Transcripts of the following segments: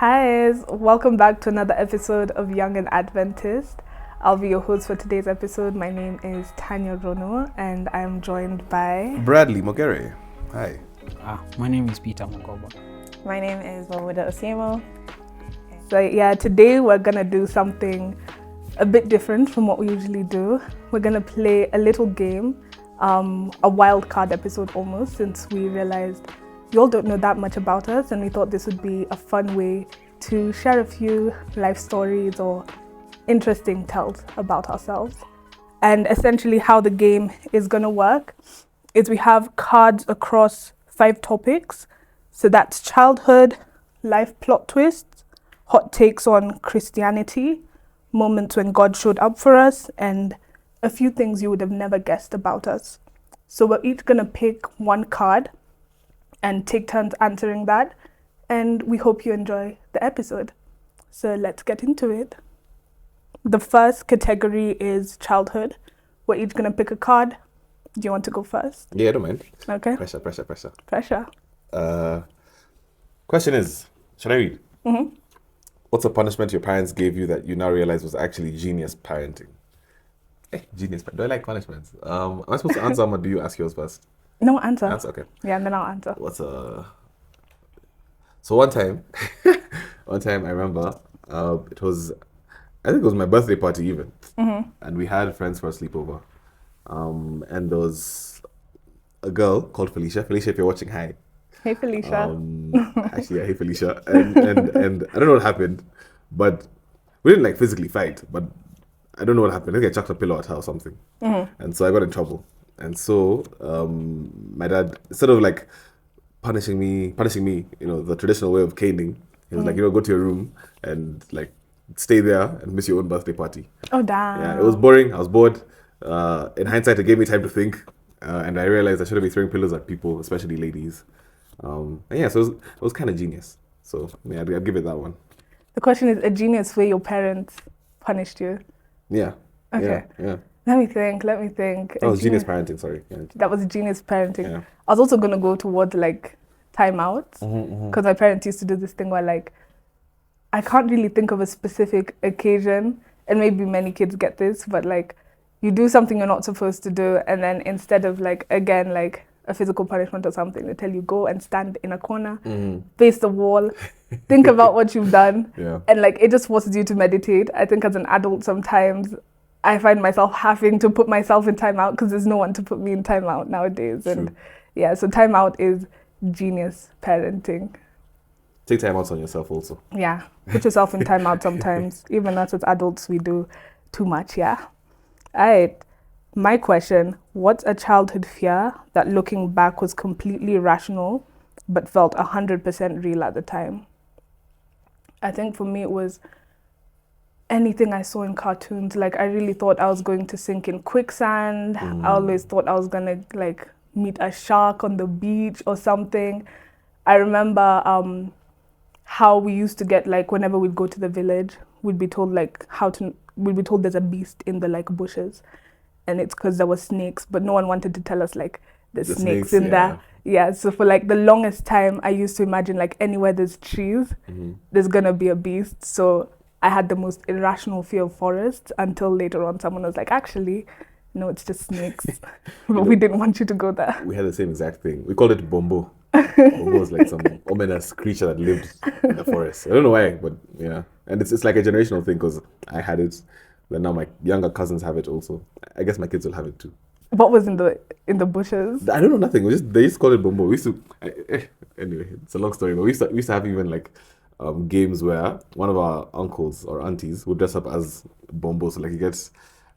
Hi, welcome back to another episode of Young and Adventist. I'll be your host for today's episode. My name is Tanya Rono and I'm joined by Bradley Mogere. Hi. My name is Peter Mokoba. My name is Mawuda Osimo. So today we're gonna do something a bit different from what we usually do. We're gonna play a little game, a wild card episode almost, since we realized you all don't know that much about us, and we thought this would be a fun way to share a few life stories or interesting tells about ourselves. And essentially how the game is going to work is we have cards across 5 topics. So that's childhood, life plot twists, hot takes on Christianity, moments when God showed up for us, and a few things you would have never guessed about us. So we're each going to pick one card and take turns answering that, and we hope you enjoy the episode. So let's get into it. The first category is childhood. We're each gonna pick a card. Do you want to go first? Yeah, I don't mind. Okay. Pressure. Question is, should I read? Mm-hmm. What's a punishment your parents gave you that you now realize was actually genius parenting? Genius. Do I like punishments? Am I supposed to answer or do you ask yours first? No, answer. Okay. Yeah, and then I'll answer. So one time I remember, I think it was my birthday party even, and we had friends for a sleepover, and there was a girl called Felicia. Felicia, if you're watching, hi. Hey, Felicia. Actually, yeah, hey Felicia, and I don't know what happened, but we didn't like physically fight, but I don't know what happened. I think I chucked a pillow at her or something, and so I got in trouble. And so my dad, instead of like punishing me, the traditional way of caning, he was like, go to your room and like stay there and miss your own birthday party. Oh, damn. Yeah, it was boring. I was bored. In hindsight, it gave me time to think, and I realized I shouldn't be throwing pillows at people, especially ladies. So it was kind of genius. So yeah, I'd give it that one. The question is, a genius way your parents punished you? Yeah. Okay. Yeah. Let me think. That was genius parenting, sorry. Yeah. That was genius parenting. Yeah. I was also going to go towards like timeouts, because my parents used to do this thing where like, I can't really think of a specific occasion, and maybe many kids get this, but like you do something you're not supposed to do, and then instead of like, again, like a physical punishment or something, they tell you go and stand in a corner, face the wall, think about what you've done. Yeah. And like it just forces you to meditate. I think as an adult sometimes I find myself having to put myself in timeout because there's no one to put me in timeout nowadays. True. And yeah, so timeout is genius parenting. Take timeouts on yourself also. Yeah, put yourself in timeout sometimes. Even us as adults, we do too much, yeah. All right, my question, what's a childhood fear that looking back was completely irrational but felt 100% real at the time? I think for me it was anything I saw in cartoons. Like I really thought I was going to sink in quicksand. I always thought I was gonna like meet a shark on the beach or something. I remember how we used to get like whenever we'd go to the village, we'd be told there's a beast in the like bushes, and it's because there were snakes, but no one wanted to tell us like there's snakes in there. Yeah, so for like the longest time I used to imagine like anywhere there's trees, there's gonna be a beast. So I had the most irrational fear of forests until later on someone was like, actually, no, it's just snakes. But we didn't want you to go there. We had the same exact thing. We called it Bombo. Bombo was like some ominous creature that lived in the forest. I don't know why, but yeah. And it's like a generational thing because I had it, then now my younger cousins have it also. I guess my kids will have it too. What was in the bushes? I don't know, nothing. They just called it Bombo. We used to, anyway, it's a long story, but we used to have even like games where one of our uncles or aunties would dress up as Bombo. So like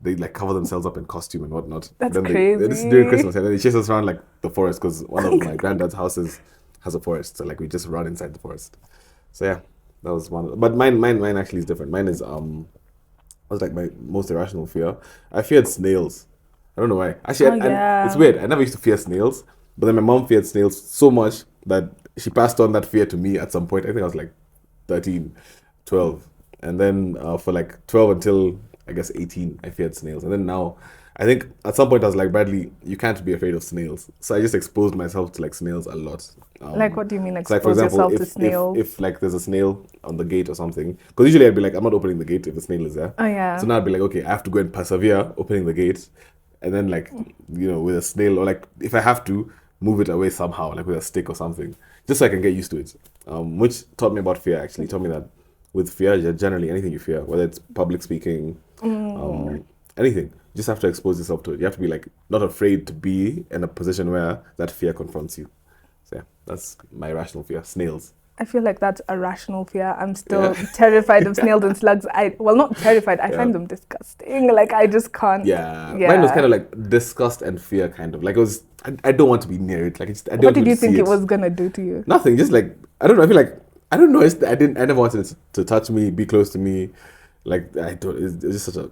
they like cover themselves up in costume and whatnot. That's crazy. This is during Christmas, and then they chase us around like the forest because one of my granddad's houses has a forest. So like we just run inside the forest. So yeah, that was one. But mine actually is different. Mine is was like my most irrational fear. I feared snails. I don't know why. Actually, it's weird. I never used to fear snails, but then my mom feared snails so much that she passed on that fear to me at some point. I think I was like 13, 12. And then for like 12 until I guess 18, I feared snails. And then now I think at some point I was like, Bradley, you can't be afraid of snails. So I just exposed myself to like snails a lot. Like, what do you mean, So like for expose example, yourself to if snails? if like there's a snail on the gate or something, because usually I'd be like, I'm not opening the gate if the snail is there. Oh, yeah. So now I'd be like, okay, I have to go and persevere opening the gate, and then like with a snail, or like if I have to move it away somehow, like with a stick or something, just so I can get used to it. Which taught me about fear. Actually, taught me that with fear, generally anything you fear, whether it's public speaking, anything, you just have to expose yourself to it. You have to be like not afraid to be in a position where that fear confronts you. So yeah, that's my irrational fear. Snails. I feel like that's a rational fear. I'm still terrified of snails and slugs. Not terrified. I find them disgusting. Like, I just can't. Yeah. Mine was kind of like disgust and fear, kind of like it was. I don't want to be near it. Like, I don't What did want you to think see it was gonna do to you? Nothing. Just like I don't know. I feel like I don't know. I never wanted it to touch me, be close to me. Like I don't. It's just such a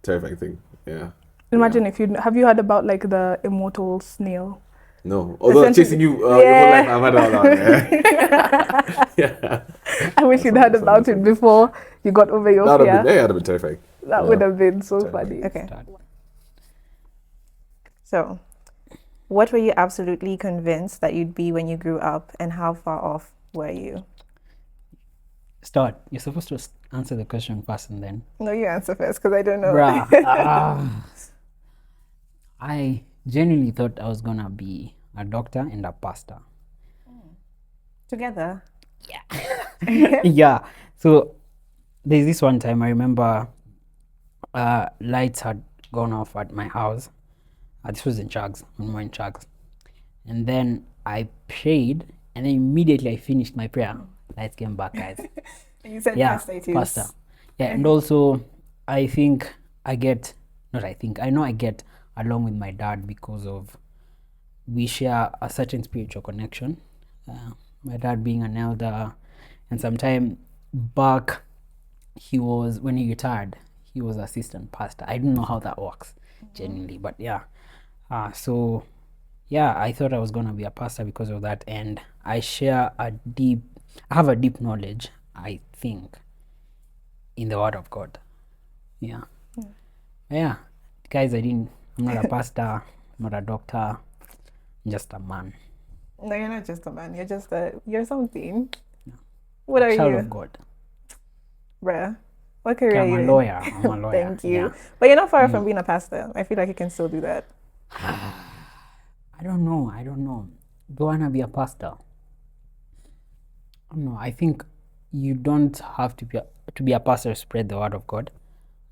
terrifying thing. Yeah. Imagine if have you heard about like the immortal snail? No, although Essentially- chasing you your whole life, I've had all that. Yeah. I wish you'd heard about it before you got over your That would fear. have been, that'd have been terrifying. That Yeah. would have been so Terrifying. funny. Okay. Start. So, what were you absolutely convinced that you'd be when you grew up, and how far off were you? Start. You're supposed to answer the question first and then. No, you answer first because I don't know. Bruh. I genuinely thought I was gonna be a doctor and a pastor. Together. Yeah. So there's this one time I remember lights had gone off at my house. This was in Chugs, when we were in Chugs. And then I prayed, and then immediately I finished my prayer. Lights came back, guys. You said Yeah, pasta it is. pasta. Yeah, and also I think I get, not I think, I know I get along with my dad because of we share a certain spiritual connection. My dad being an elder, and sometime back when he retired, he was assistant pastor. I don't know how that works genuinely, but yeah. So yeah, I thought I was gonna be a pastor because of that, and I have a deep knowledge, I think, in the Word of God. Yeah. Yeah. Guys, I'm not a pastor, I'm not a doctor, I'm just a man. No, you're not just a man. You're something. What are Child you? of God. Bruh. What career Okay, are you I'm a in? lawyer. I'm a lawyer. Thank you. Yeah. But you're not far from being a pastor. I feel like you can still do that. I don't know. Do I wanna be a pastor? I don't know. I think you don't have to be a pastor to spread the word of God.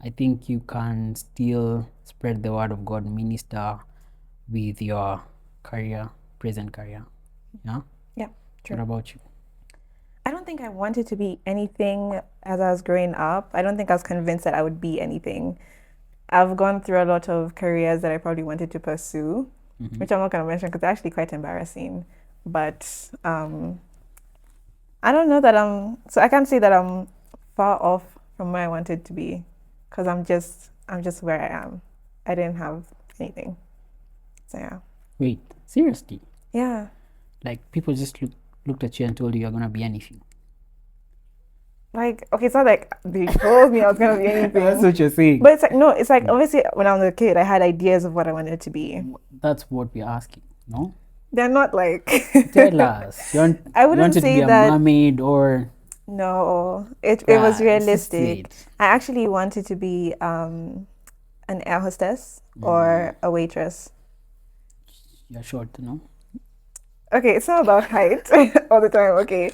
I think you can still spread the word of God, minister with your present career. Yeah? Yeah, true. What about you? I don't think I wanted to be anything as I was growing up. I don't think I was convinced that I would be anything. I've gone through a lot of careers that I probably wanted to pursue, which I'm not going to mention because they're actually quite embarrassing. But I don't know that so I can't say that I'm far off from where I wanted to be because I'm just where I am. I didn't have anything. So yeah. Wait, seriously? Yeah. Like people just looked at you and told you you're gonna be anything. Like, okay, it's not like they told me I was going to be anything. That's what you're saying. But it's like, no, it's like, obviously, when I was a kid, I had ideas of what I wanted to be. That's what we're asking, no? They're not like... Tell us. You I wouldn't wanted say to be that- a mermaid or... No, it was Guys, realistic. this is it. I actually wanted to be an air hostess or a waitress. You're short, no? Okay, it's not about height all the time, okay?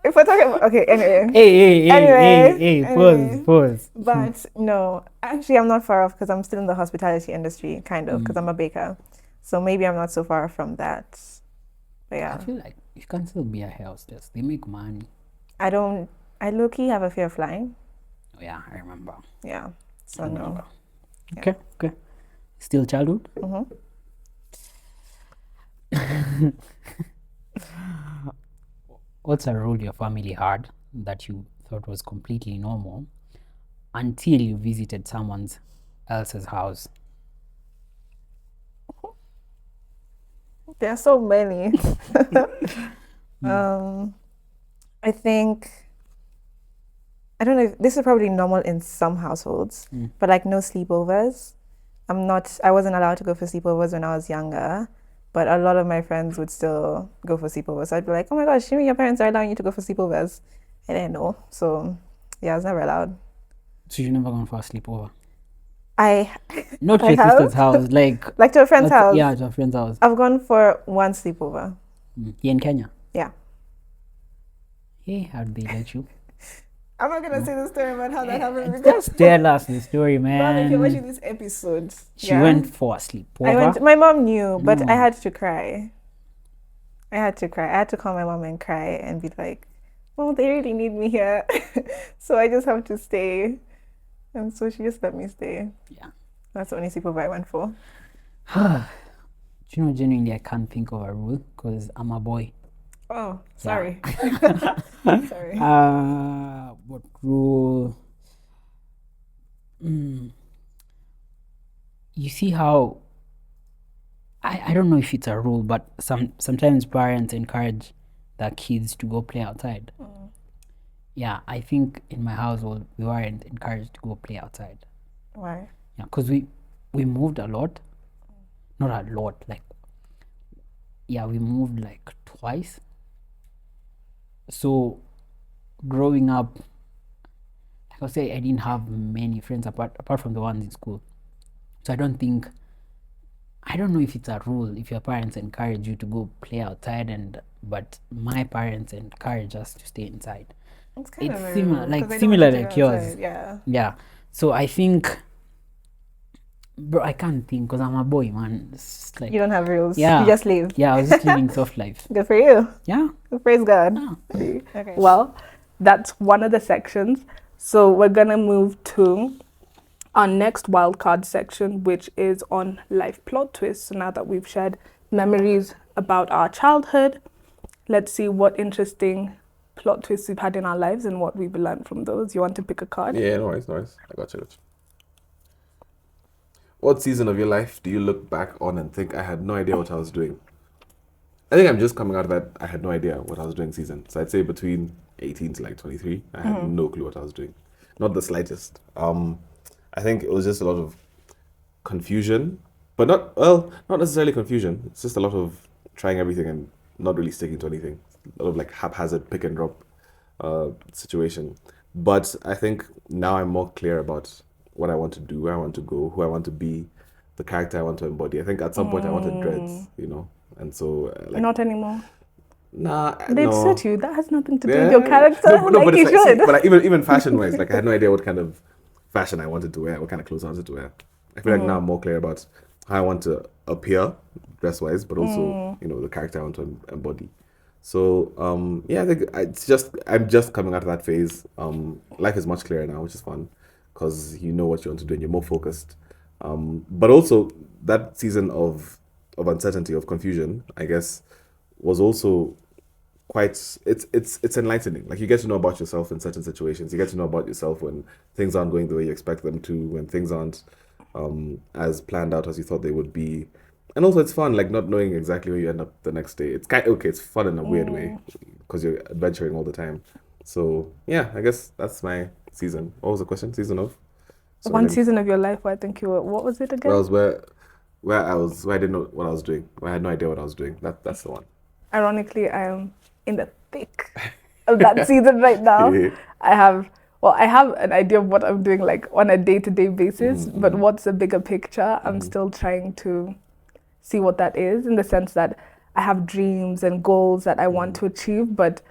If we're talking about... Okay, anyway. Hey, Anyway. pause. But no, actually, I'm not far off because I'm still in the hospitality industry, kind of, because I'm a baker. So maybe I'm not so far from that. But I yeah, feel like you can still be a hair hostess. They make money. I low-key have a fear of flying. Oh yeah, I remember. Yeah, so no. Okay. Still childhood? What's a rule your family had that you thought was completely normal until you visited someone else's house? There are so many. I think, I don't know, this is probably normal in some households, but like no sleepovers. I wasn't allowed to go for sleepovers when I was younger, but a lot of my friends would still go for sleepovers. So I'd be like, oh my gosh, Shimi, your parents are allowing you to go for sleepovers. I didn't know. So yeah, I was never allowed. So you never gone for a sleepover? I Not to I your sister's have. house, like Like to a friend's house. yeah, to a friend's house. I've gone for one sleepover. Here in Kenya. Yeah. Hey, how did they let you? I'm not gonna say the story about how that happened Just tell us the story, now that you're man. watching this episode. She went for a sleepover. I went. My mom knew, but I No. had to cry. I had to cry. I had to call my mom and cry and be like, "Oh, they really need me here," so I just have to stay. And so she just let me stay. Yeah. That's the only sleepover I went for. Do you know, genuinely, I can't think of a rule because I'm a boy. Oh, sorry. Sorry. What rule? You see how I don't know if it's a rule, but sometimes parents encourage their kids to go play outside. Yeah, I think in my household we weren't encouraged to go play outside. Why? Yeah, because we moved a lot. Not a lot, like yeah, we moved like twice. So growing up, like I say, I didn't have many friends apart from the ones in school. So I don't know if it's a rule if your parents encourage you to go play outside, but my parents encourage us to stay inside. It's kind It's of a similar, rule, like 'cause they don't similar want you to like go yours. outside. Yeah. Yeah. So I think, bro, I can't think because I'm a boy, man. It's like You don't have rules. Yeah. You just leave. yeah, I was just living soft life. Good for you. Yeah. Praise God. Yeah. Okay. Well, that's one of the sections. So we're gonna move to our next wildcard section, which is on life plot twists. So now that we've shared memories about our childhood, let's see what interesting plot twists we've had in our lives and what we've learned from those. You want to pick a card? Yeah, no worries, no worries. I got you. What season of your life do you look back on and think I had no idea what I was doing? I think I'm just coming out of that I had no idea what I was doing season. So I'd say between 18 to like 23, I had no clue what I was doing. Not the slightest. I think it was just a lot of confusion, but not necessarily confusion. It's just a lot of trying everything and not really sticking to anything. A lot of like haphazard pick and drop situation. But I think now I'm more clear about what I want to do, where I want to go, who I want to be, the character I want to embody. I think at some point I wanted dreads, and so like Not anymore. nah, They'd no. suit you. That has nothing to do Yeah. with your character. No, but you it's like, should. see, but like, even fashion wise, like I had no idea what kind of fashion I wanted to wear, what kind of clothes I wanted to wear. I feel like now I'm more clear about how I want to appear dress wise, but also the character I want to embody. So I think I'm just coming out of that phase. Life is much clearer now, which is fun because you know what you want to do and you're more focused. But also that season of uncertainty, of confusion, I guess, was also quite it's enlightening. Like you get to know about yourself in certain situations. You get to know about yourself when things aren't going the way you expect them to, when things aren't as planned out as you thought they would be. And also it's fun, like not knowing exactly where you end up the next day. It's it's fun in a weird way because you're adventuring all the time. So yeah, I guess that's my season. What was the question? Season of? Sorry, One season of your life where I think you were, what was it again? where I was where I didn't know what I was doing. Where I had no idea what I was doing. That's the one. Ironically, I am in the thick of that season right now. Yeah. I have an idea of what I'm doing like on a day-to-day basis, but what's the bigger picture? I'm still trying to see what that is, in the sense that I have dreams and goals that I want to achieve, but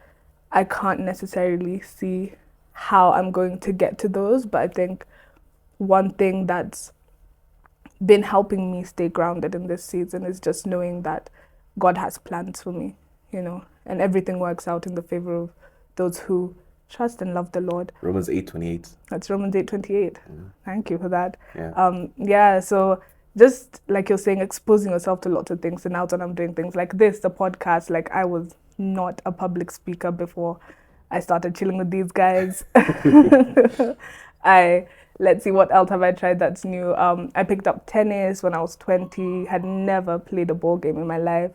I can't necessarily see how I'm going to get to those. But I think one thing that's been helping me stay grounded in this season is just knowing that God has plans for me, and everything works out in the favor of those who trust and love the Lord. Romans 8:28. That's Romans 8:28. Thank you for that. Yeah. So just like you're saying, exposing yourself to lots of things. And now that I'm doing things like this, the podcast, like I was not a public speaker before I started chilling with these guys. Let's see, what else have I tried that's new? I picked up tennis when I was 20, had never played a ball game in my life.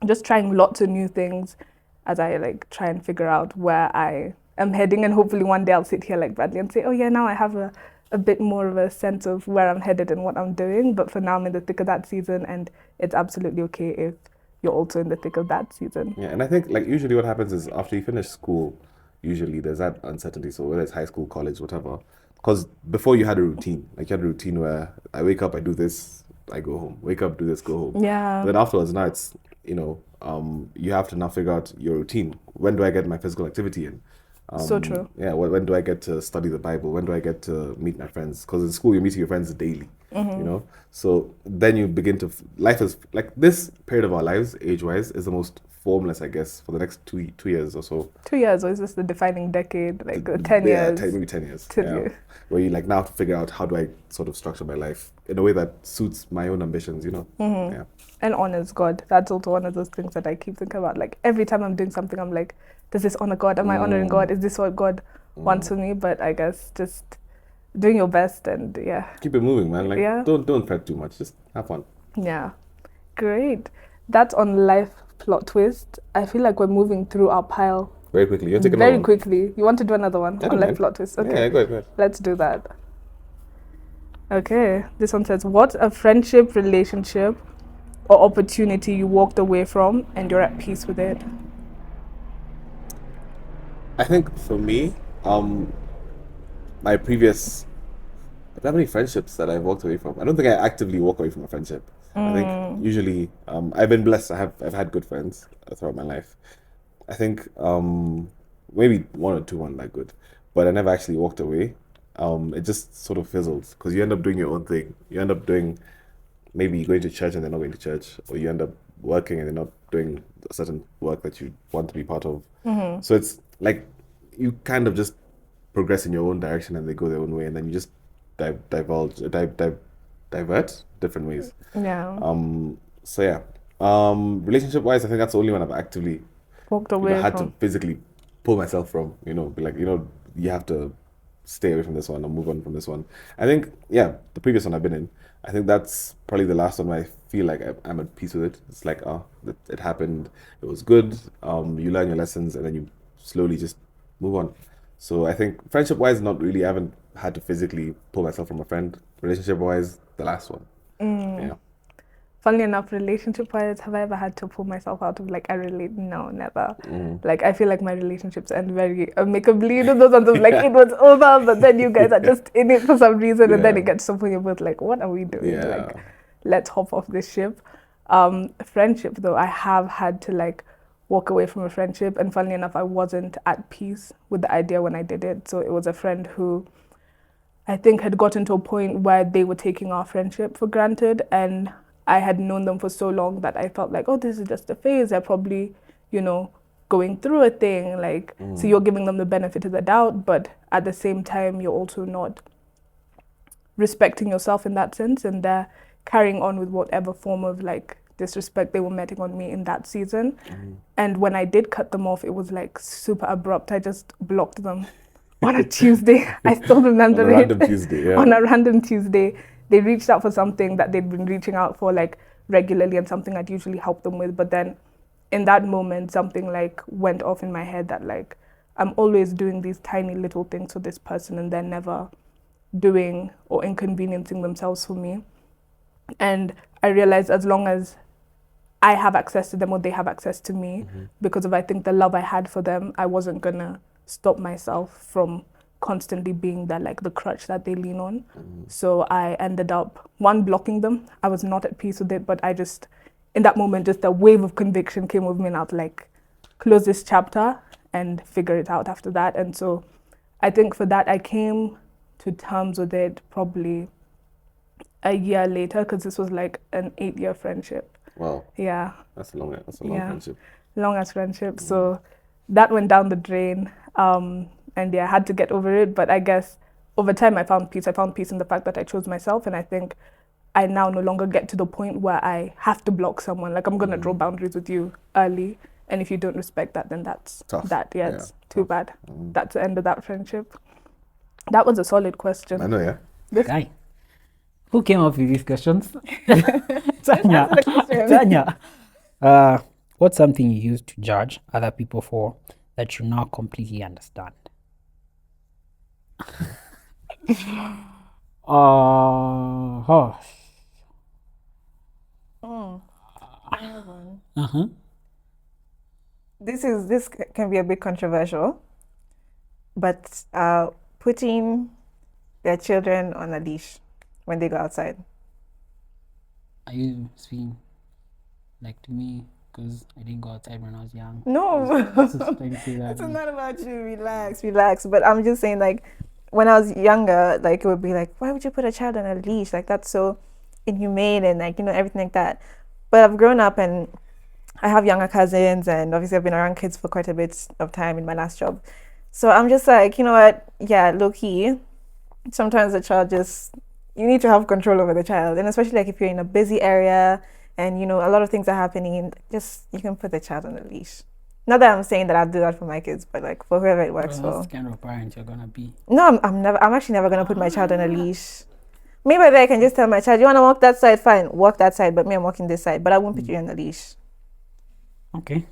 Just trying lots of new things as I like try and figure out where I am heading, and hopefully one day I'll sit here like Bradley and say, oh yeah, now I have a a bit more of a sense of where I'm headed and what I'm doing. But for now, I'm in the thick of that season, and it's absolutely okay if you're also in the thick of that season. Yeah, and I think like usually what happens is after you finish school, usually there's that uncertainty. So whether it's high school, college, whatever, because before you had a routine, like you had a routine where I wake up, I do this, I go home. Wake up, do this, go home. Yeah. But then afterwards, now it's you have to now figure out your routine. When do I get my physical activity in? So true. Yeah, when do I get to study the Bible? When do I get to meet my friends? Because in school, you're meeting your friends daily, So then you begin to, life is, like this period of our lives, age-wise, is the most formless, I guess, for the next two years or so. 2 years, or is this the defining decade? Like 10 years? Maybe 10 years. 10 years. Where you like now have to figure out how do I sort of structure my life in a way that suits my own ambitions, Yeah. And honors God. That's also one of those things that I keep thinking about. Like every time I'm doing something, I'm like, does this honor God? Am I honoring God? Is this what God wants for me? But I guess just doing your best and keep it moving, man. Like don't fret too much. Just have fun. Yeah. Great. That's on life plot twist. I feel like we're moving through our pile very quickly. You're taking very quickly. You want to do another one on life plot twist? Okay. Yeah, go ahead. Let's do that. Okay. This one says, what's a friendship, relationship, or opportunity you walked away from and you're at peace with it? I think for me, my previous, I don't have any friendships that I've walked away from. I don't think I actively walk away from a friendship. I think usually I've been blessed. I've had good friends throughout my life. I think maybe one or two weren't that good, but I never actually walked away. It just sort of fizzles because you end up doing your own thing. You end up doing, maybe going to church and they're not going to church, or you end up working and they're not doing a certain work that you want to be part of. So it's like you kind of just progress in your own direction and they go their own way, and then you just divert different ways. Yeah. So yeah. Relationship wise, I think that's the only one I've actively walked away had from. to physically pull myself from. Be like, you have to stay away from this one or move on from this one. I think the previous one I've been in, I think that's probably the last one where I feel like I'm at peace with it. It's like, it happened, it was good. You learn your lessons and then you slowly just move on. So I think friendship wise, not really. I haven't had to physically pull myself from a friend. Relationship wise, the last one. Yeah. Funnily enough, relationship wise, have I ever had to pull myself out of no, never. Like I feel like my relationships end very amicably. Those ones of like it was over, but then you guys are just in it for some reason, and then it gets to a point you're both like, what are we doing? Yeah. Like, let's hop off this ship. Friendship though, I have had to walk away from a friendship, and funnily enough, I wasn't at peace with the idea when I did it. So it was a friend who I think had gotten to a point where they were taking our friendship for granted, and I had known them for so long that I felt like, oh, this is just a phase. They're probably, going through a thing. So you're giving them the benefit of the doubt, but at the same time, you're also not respecting yourself in that sense, and they're carrying on with whatever form of disrespect they were meting on me in that season. And when I did cut them off, it was super abrupt. I just blocked them on a Tuesday. I still remember on a random Tuesday, yeah. On a random Tuesday. They reached out for something that they'd been reaching out for regularly, and something I'd usually help them with. But then in that moment, something went off in my head that I'm always doing these tiny little things for this person and they're never doing or inconveniencing themselves for me. And I realized as long as I have access to them or they have access to me, because of I think the love I had for them, I wasn't gonna stop myself from constantly being the crutch that they lean on. So I ended up blocking them. I was not at peace with it, but I just in that moment just a wave of conviction came over me, and I was close this chapter and figure it out after that. And so I think for that I came to terms with it probably a year later, because this was an 8-year friendship. Wow. Yeah. That's a long friendship. Long as friendship. So that went down the drain. And I had to get over it. But I guess over time I found peace. I found peace in the fact that I chose myself. And I think I now no longer get to the point where I have to block someone. I'm going to draw boundaries with you early. And if you don't respect that, then that's tough. That. Yeah, it's too bad. That's the end of that friendship. That was a solid question. I know, yeah. Guy, who came up with these questions? Tanya. What's something you used to judge other people for that you now completely understand? Oh. I have one. Uh-huh. This can be a bit controversial, but putting their children on a leash when they go outside. Are you speaking like to me? Because I didn't go outside when I was young. No, Just trying to say that. it's not about you. Relax, relax. But I'm just saying, like, when I was younger, like, it would be like, why would you put a child on a leash? Like, that's so inhumane and, like, everything like that. But I've grown up and I have younger cousins, and obviously I've been around kids for quite a bit of time in my last job. So I'm just like, you know what? Yeah, low key. Sometimes the child just, you need to have control over the child. And especially like if you're in a busy area and, a lot of things are happening, just, you can put the child on a leash. Not that I'm saying that I'll do that for my kids, but like for whoever it works Well, for. that's the kind of parent you're gonna be. No, I'm actually never gonna put my child on a leash. Maybe I can just tell my child, you wanna walk that side, fine, walk that side, but me, I'm walking this side, but I won't put you on a leash. Okay.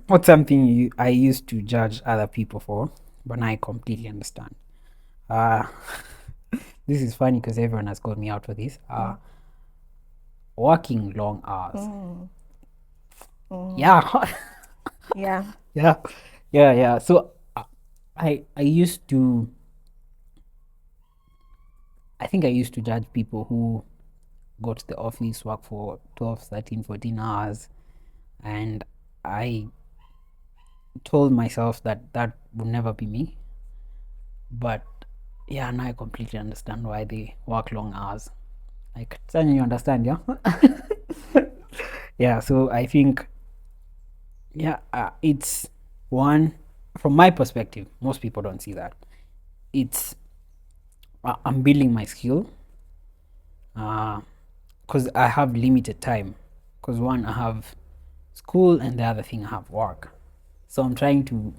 What's something I used to judge other people for, but now I completely understand. This is funny because everyone has called me out for this. Working long hours. Yeah. Yeah. Yeah. So I used to. I think I used to judge people who go to the office, work for 12, 13, 14 hours, and I told myself that that would never be me. But yeah, now I completely understand why they work long hours. Like, Tanya, you understand, yeah? Yeah, so I think, yeah, it's one, from my perspective, most people don't see that. It's, I'm building my skill because I have limited time. Because one, I have school, and the other thing, I have work. So I'm trying to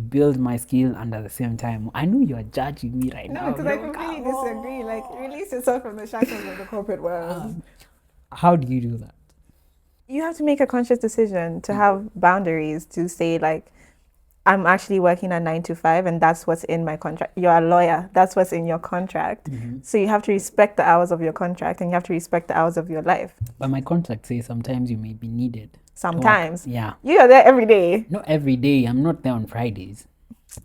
build my skill, and at the same time, I know you are judging me right now. No, because I completely disagree. Like, release yourself from the shackles of the corporate world. How do you do that? You have to make a conscious decision to have boundaries, to say, like, I'm actually working a 9 to 5, and that's what's in my contract. You're a lawyer. That's what's in your contract. So you have to respect the hours of your contract, and you have to respect the hours of your life. But my contract says sometimes you may be needed. Sometimes. Yeah. You are there every day. Not every day. I'm not there on Fridays.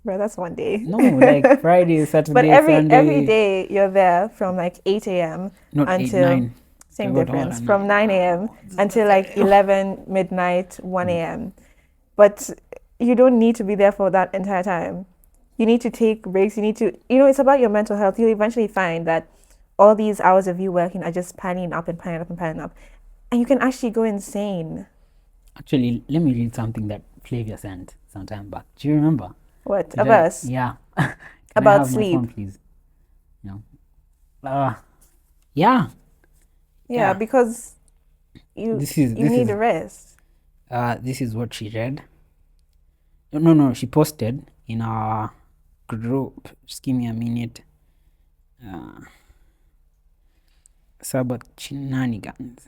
Bro, that's one day. No, like Friday, Saturday, But every Sunday. day you're there from like 8 a.m. Not until 8, 9. same I got difference, one. from 9 a.m. until like 11 midnight, 1 a.m. But you don't need to be there for that entire time. You need to take breaks. You need to, it's about your mental health. You'll eventually find that all these hours of you working are just piling up and piling up and piling up. And you can actually go insane. Actually, let me read something that Flavia sent some time back. Do you remember? What? A verse? Yeah. Can About I have sleep. My phone, please? No. Yeah. Yeah, because you This is need a rest. This is what she read. No, she posted in our group. Just give me a minute. Sabbath shenanigans.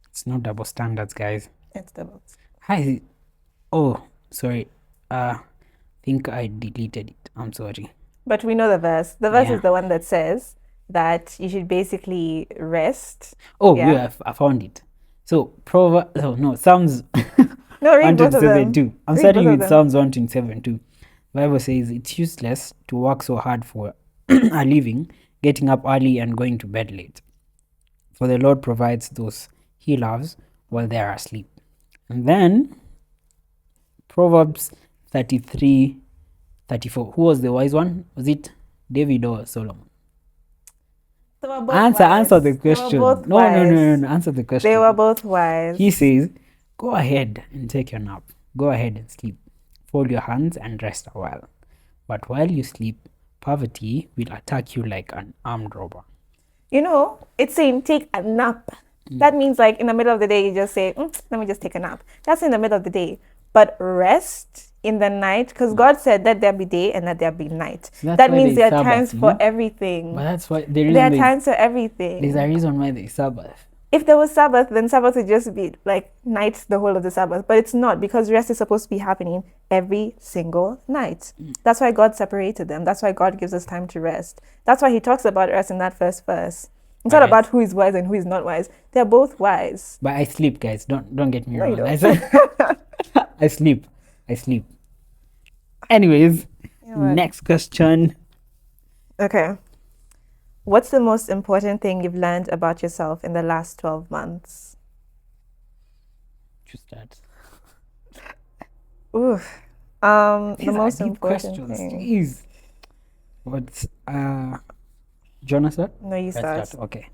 It's not double standards, guys. It's double. Hi. Oh, sorry. Think I deleted it. I'm sorry. But we know the verse. The verse Yeah. is the one that says that you should basically rest. Oh, Yeah. yeah, I found it. So, Psalms No, read both of them. 127:2. I'm Read starting both of with them. Psalms 127:2. Bible says it's useless to work so hard for a living, getting up early and going to bed late. For the Lord provides those he loves while they are asleep. And then Proverbs 33:34. Who was the wise one? Was it David or Solomon? They were both Answer wise. the They were question. both No. wise. Answer the question. They were both wise. He says, go ahead and take your nap. Go ahead and sleep. Fold your hands and rest a while. But while you sleep, poverty will attack you like an armed robber. It's saying take a nap. That means like in the middle of the day, you just say, let me just take a nap. That's in the middle of the day. But rest in the night, because God said, let there be day and let there be night. So that means there are Sabbath, times for everything. But that's why There are times for everything. there's a reason why there's Sabbath. if there was Sabbath, then Sabbath would just be like night the whole of the Sabbath. But it's not, because rest is supposed to be happening every single night. That's why God separated them. That's why God gives us time to rest. That's why he talks about rest in that first verse. It's not Right. about who is wise and who is not wise. They're both wise. But I sleep, guys. Don't get me No, you wrong. I, don't. said- I sleep. Anyways, You know what? next question. Okay. What's the most important thing you've learned about yourself in the last 12 months? Just that. Oof. These The are most deep important questions. thing. Jeez. What's Jonas? What? No, you Let's start. Okay.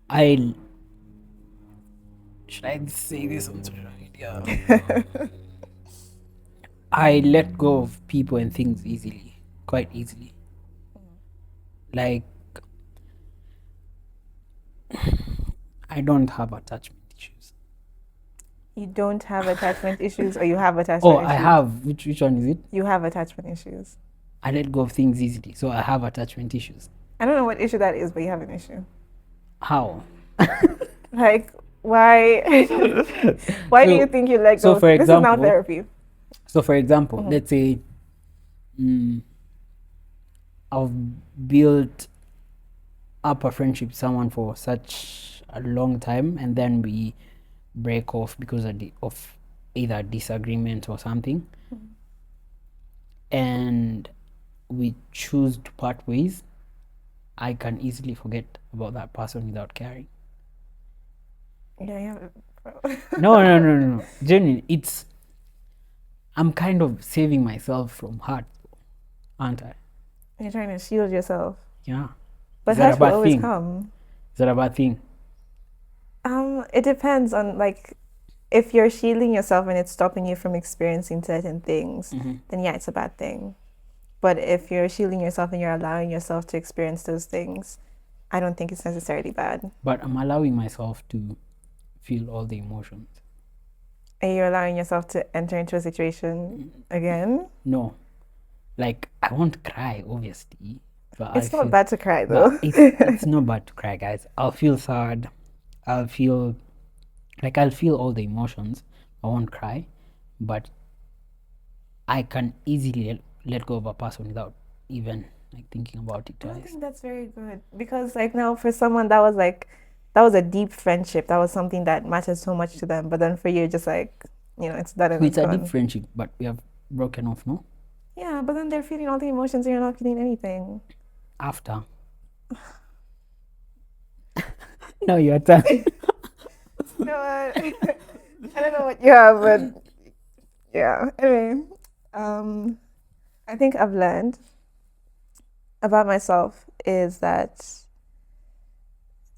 I should I say this on social media? I let go of people and things easily, quite easily. Like, I don't have attachment issues. You don't have attachment issues, or you have attachment Oh, issues? I have. Which one is it? You have attachment issues. I let go of things easily, so I have attachment issues. I don't know what issue that is, but you have an issue. How? Like, why? Why do So- you think you let so go? for This is now example- therapy. So, for example, let's say I've built up a friendship with someone for such a long time, and then we break off because of either disagreement or something, and we choose to part ways. I can easily forget about that person without caring. Yeah, you have. No. Genuinely, I'm kind of saving myself from hurt, aren't I? You're trying to shield yourself, Yeah. but Is that a hurt will bad always thing? come. Is that a bad thing? It depends on, like, if you're shielding yourself and it's stopping you from experiencing certain things, then yeah, it's a bad thing. But if you're shielding yourself and you're allowing yourself to experience those things, I don't think it's necessarily bad. But I'm allowing myself to feel all the emotions. And you're allowing yourself to enter into a situation again. No, like I won't cry, obviously. But It's I not feel, bad to cry, but though. it's not bad to cry, guys. I'll feel sad. I'll feel all the emotions. I won't cry, but I can easily let go of a person without even like thinking about it I don't twice. think that's very good, because, like, now for someone that was a deep friendship, that was something that matters so much to them, but then for you, just like, it's done and It's a deep gone. friendship, but we have broken off, no? Yeah, but then they're feeling all the emotions and you're not feeling anything. After. No, your turn. You know what? I don't know what you have, but yeah. Anyway, I think I've learned about myself is that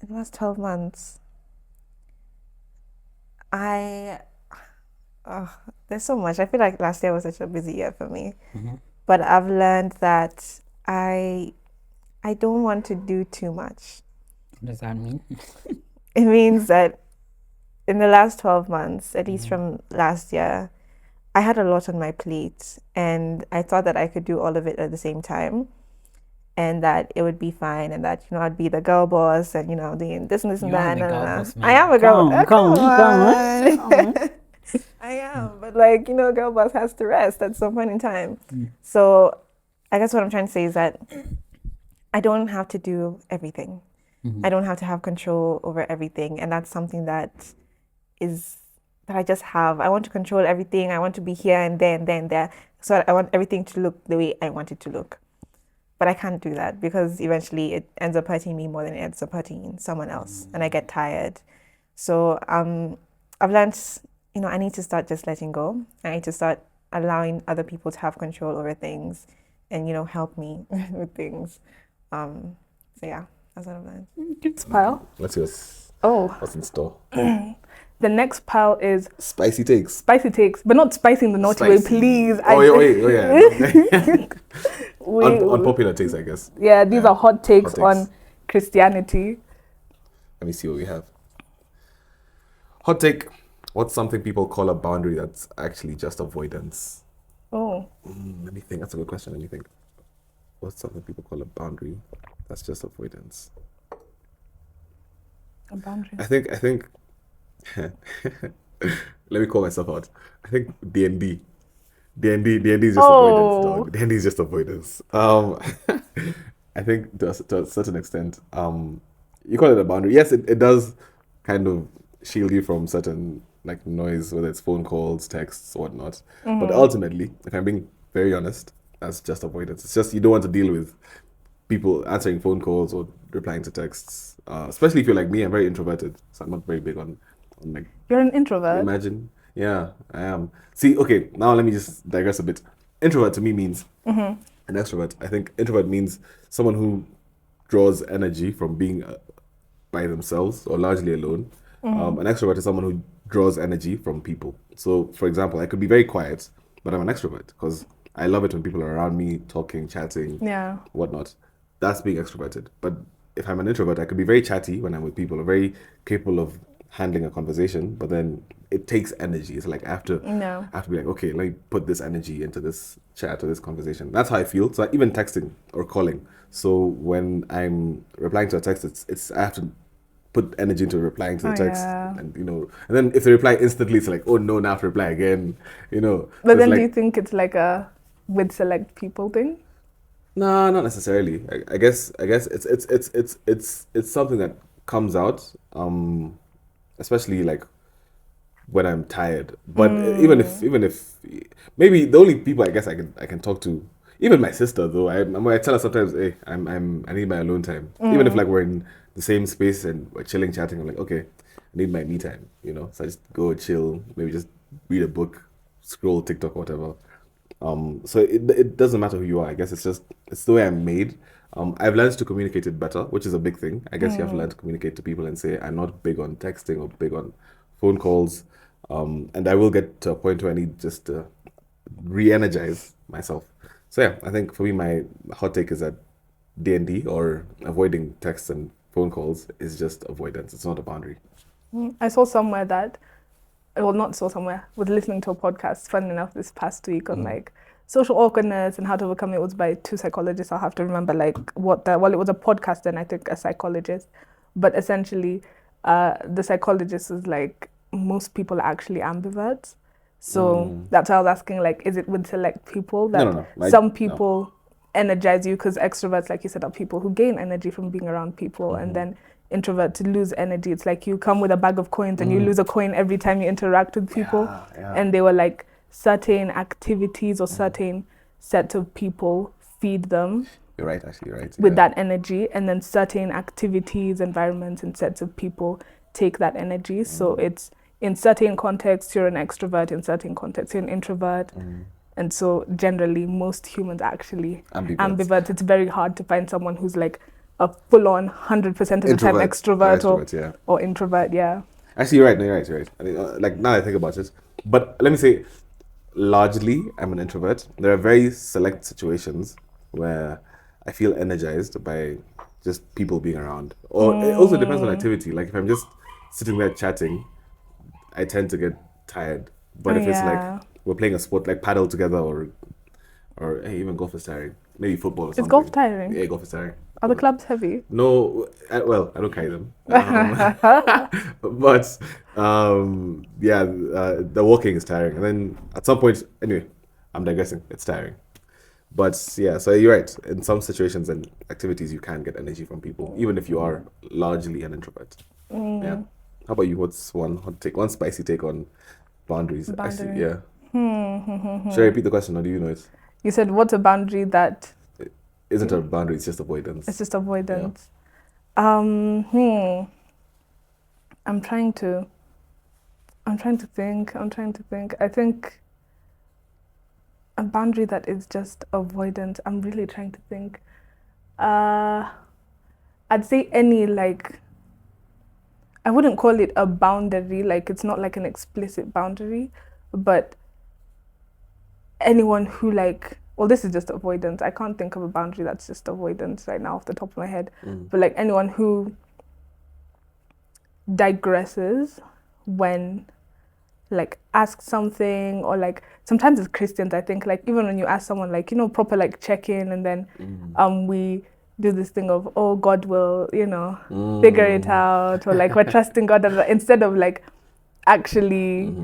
in the last 12 months, there's so much. I feel like last year was such a busy year for me. But I've learned that I don't want to do too much. What does that mean? It means that in the last 12 months, at least from last year, I had a lot on my plate, and I thought that I could do all of it at the same time, and that it would be fine, and that, I'd be the girl boss, and, doing this and this and You are that. the No, no, girl no. boss, I man. am a girl. Come on. I am, but, like, girl boss has to rest at some point in time. So I guess what I'm trying to say is that I don't have to do everything. I don't have to have control over everything, and that's something that I just have. I want to control everything. I want to be here and there and there and there. So I want everything to look the way I want it to look. But I can't do that, because eventually it ends up hurting me more than it ends up hurting someone else, and I get tired. So I've learned, I need to start just letting go. I need to start allowing other people to have control over things and, help me with things. So yeah, that's what I've learned. Next pile. Let's see what's in store. The next pile is Spicy takes. spicy takes, but not spicy in the naughty way, Spicy. please. Yeah. We- Unpopular takes, I guess. yeah, these are hot takes Hot takes. on Christianity. Let me see what we have. Hot take. What's something people call a boundary that's actually just avoidance? Oh, Let me think. That's a good question. Let me think. what's something people call a boundary? That's just avoidance. A boundary. I think let me call myself out. I think D&D. D&D is just avoidance, dog. D&D is just avoidance. I think to a certain extent, you call it a boundary. Yes, it does kind of shield you from certain like noise, whether it's phone calls, texts, whatnot. But ultimately, if I'm being very honest, that's just avoidance. It's just you don't want to deal with people answering phone calls or replying to texts. Especially if you're like me, I'm very introverted, so I'm not very big on like. You're an introvert. Imagine, yeah, I am. See, okay, now let me just digress a bit. Introvert to me means an extrovert. I think introvert means someone who draws energy from being by themselves or largely alone. An extrovert is someone who draws energy from people. So, for example, I could be very quiet, but I'm an extrovert because I love it when people are around me, talking, chatting, Yeah. whatnot. That's being extroverted. But if I'm an introvert, I could be very chatty when I'm with people, or very capable of handling a conversation, but then it takes energy. It's like I have to be like, okay, let me put this energy into this chat or this conversation. That's how I feel. So even texting or calling. So when I'm replying to a text, it's I have to put energy into replying to the text, and and then if they reply instantly, it's like, oh no, now I have to reply again, But So then it's do you think it's like a with select people thing? No, not necessarily. I guess it's something that comes out, especially like when I'm tired. But even if maybe the only people I guess I can talk to, even my sister though, I tell her sometimes, hey, I need my alone time. Even if like we're in the same space and we're chilling, chatting, I'm like, okay, I need my me time, So I just go chill, maybe just read a book, scroll TikTok, whatever. So it doesn't matter who you are. I guess it's the way I'm made. I've learned to communicate it better, which is a big thing. I guess you have to learn to communicate to people and say, I'm not big on texting or big on phone calls. And I will get to a point where I need just to re-energize myself. So yeah, I think for me, my hot take is that D&D or avoiding texts and phone calls is just avoidance. It's not a boundary. I saw somewhere that, well, not saw somewhere, was listening to a podcast, funny enough, this past week on like social awkwardness and how to overcome it. Was by two psychologists. I'll have to remember like it was a podcast and I think a psychologist. But essentially, the psychologist was like, most people are actually ambiverts. So that's why I was asking, like, is it with select people that No. some people energize you? Because extroverts, like you said, are people who gain energy from being around people, and then introvert to lose energy. It's like you come with a bag of coins and you lose a coin every time you interact with people. Yeah. And they were like, certain activities or certain set of people feed them. You're right, actually, you're right. With that energy, and then certain activities, environments, and sets of people take that energy. So it's in certain contexts you're an extrovert, in certain contexts you're an introvert. And so generally most humans are actually ambiverts. It's very hard to find someone who's like a full-on 100% of the time extrovert or introvert. Actually, you're right. No, you're right. I mean, like now that I think about it, but let me say, largely, I'm an introvert. There are very select situations where I feel energized by just people being around. Or it also depends on activity. Like if I'm just sitting there chatting, I tend to get tired. But if it's like we're playing a sport like paddle together or hey, even golf is tiring. Maybe football or something. Is golf tiring? Yeah, golf is tiring. Are the clubs heavy? No, well, I don't carry them. But the walking is tiring. And then at some point, anyway, I'm digressing. It's tiring. But yeah, so you're right. In some situations and activities, you can get energy from people, even if you are largely an introvert. Yeah. How about you? What's one hot take, one spicy take on boundaries? I see, yeah. Should I repeat the question or do you know it? You said, what's a boundary that... Isn't a boundary, it's just avoidance. It's just avoidance. Yeah. I'm trying to think. I think a boundary that is just avoidance. I'm really trying to think. I'd say any, like, I wouldn't call it a boundary, like it's not like an explicit boundary, but anyone who like, well, this is just avoidance. I can't think of a boundary that's just avoidance right now off the top of my head. But like anyone who digresses when like ask something, or like sometimes as Christians, I think like even when you ask someone like, proper like check in, and then we do this thing of, oh, God will, figure it out, or like we're trusting God, instead of like actually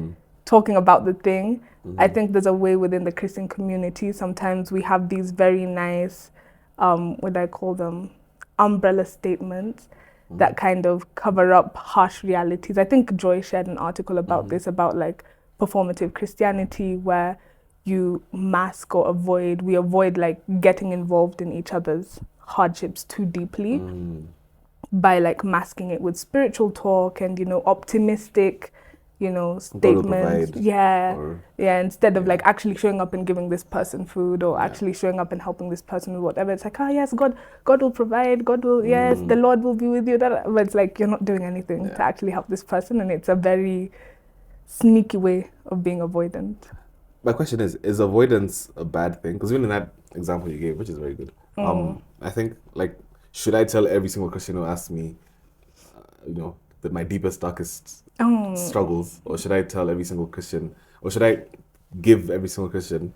talking about the thing. I think there's a way within the Christian community. Sometimes we have these very nice, what do I call them, umbrella statements that kind of cover up harsh realities. I think Joy shared an article about this, about like performative Christianity, where you mask or we avoid like getting involved in each other's hardships too deeply by like masking it with spiritual talk and, optimistic, statements. Instead of like actually showing up and giving this person food, or actually showing up and helping this person with whatever. It's like, yes, God will provide, God will, yes, the Lord will be with you. But it's like you're not doing anything to actually help this person, and it's a very sneaky way of being avoidant. My question is avoidance a bad thing? Because even in that example you gave, which is very good, I think like, should I tell every single Christian who asks me, that my deepest, darkest struggles, or should I tell every single Christian, or should I give every single Christian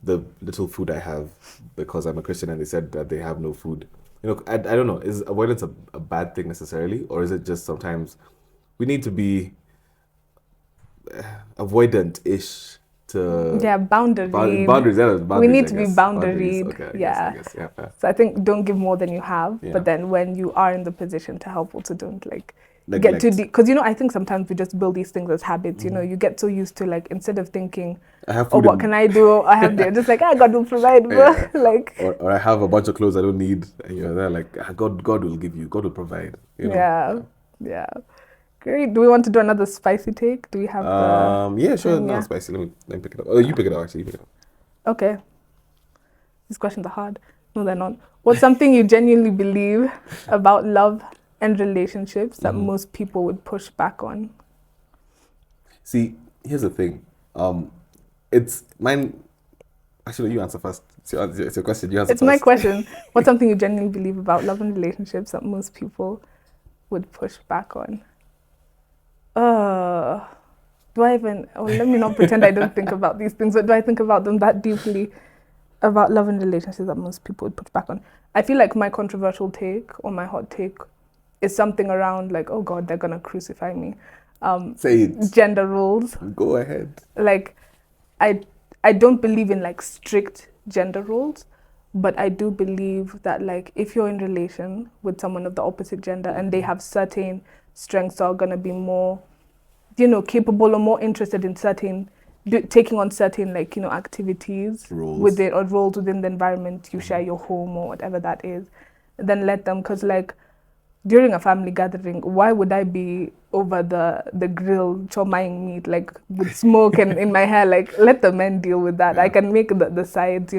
the little food I have because I'm a Christian and they said that they have no food? I don't know. Is avoidance a bad thing necessarily, or is it just sometimes we need to be avoidant-ish to boundary. Boundaries. We need to be boundaried. Okay, I guess, yeah. So I think don't give more than you have, but then when you are in the position to help, also don't like get too deep. Because I think sometimes we just build these things as habits. You get so used to like, instead of thinking, I have food, what can I do? I have there. Just like, God will provide. Like, or I have a bunch of clothes I don't need, and you're there like, God will give you. God will provide. Yeah. Great. Do we want to do another spicy take? Do we have yeah, sure. No, spicy. Let me pick it up. Oh, you pick it up, actually. You pick it up. Okay. These questions are hard. No, they're not. What's something you genuinely believe about love and relationships that most people would push back on? See, here's the thing. It's mine. Actually, you answer first. It's your question. You answer first. It's my question. What's something you genuinely believe about love and relationships that most people would push back on? Do I even... let me not pretend I don't think about these things, but do I think about them that deeply, about love and relationships that most people would push back on? I feel like my controversial take, or my hot take, is something around like, oh God, they're gonna crucify me. Say it. Gender roles. Go ahead. Like, I don't believe in like strict gender roles, but I do believe that like if you're in relation with someone of the opposite gender and they have certain strengths, are gonna be more, capable or more interested in taking on certain like, activities roles within the environment you share, your home or whatever that is, then let them. Because like during a family gathering, why would I be over the grill chomaing meat like with smoke and in my hair? Like, let the men deal with that. I can make the sides,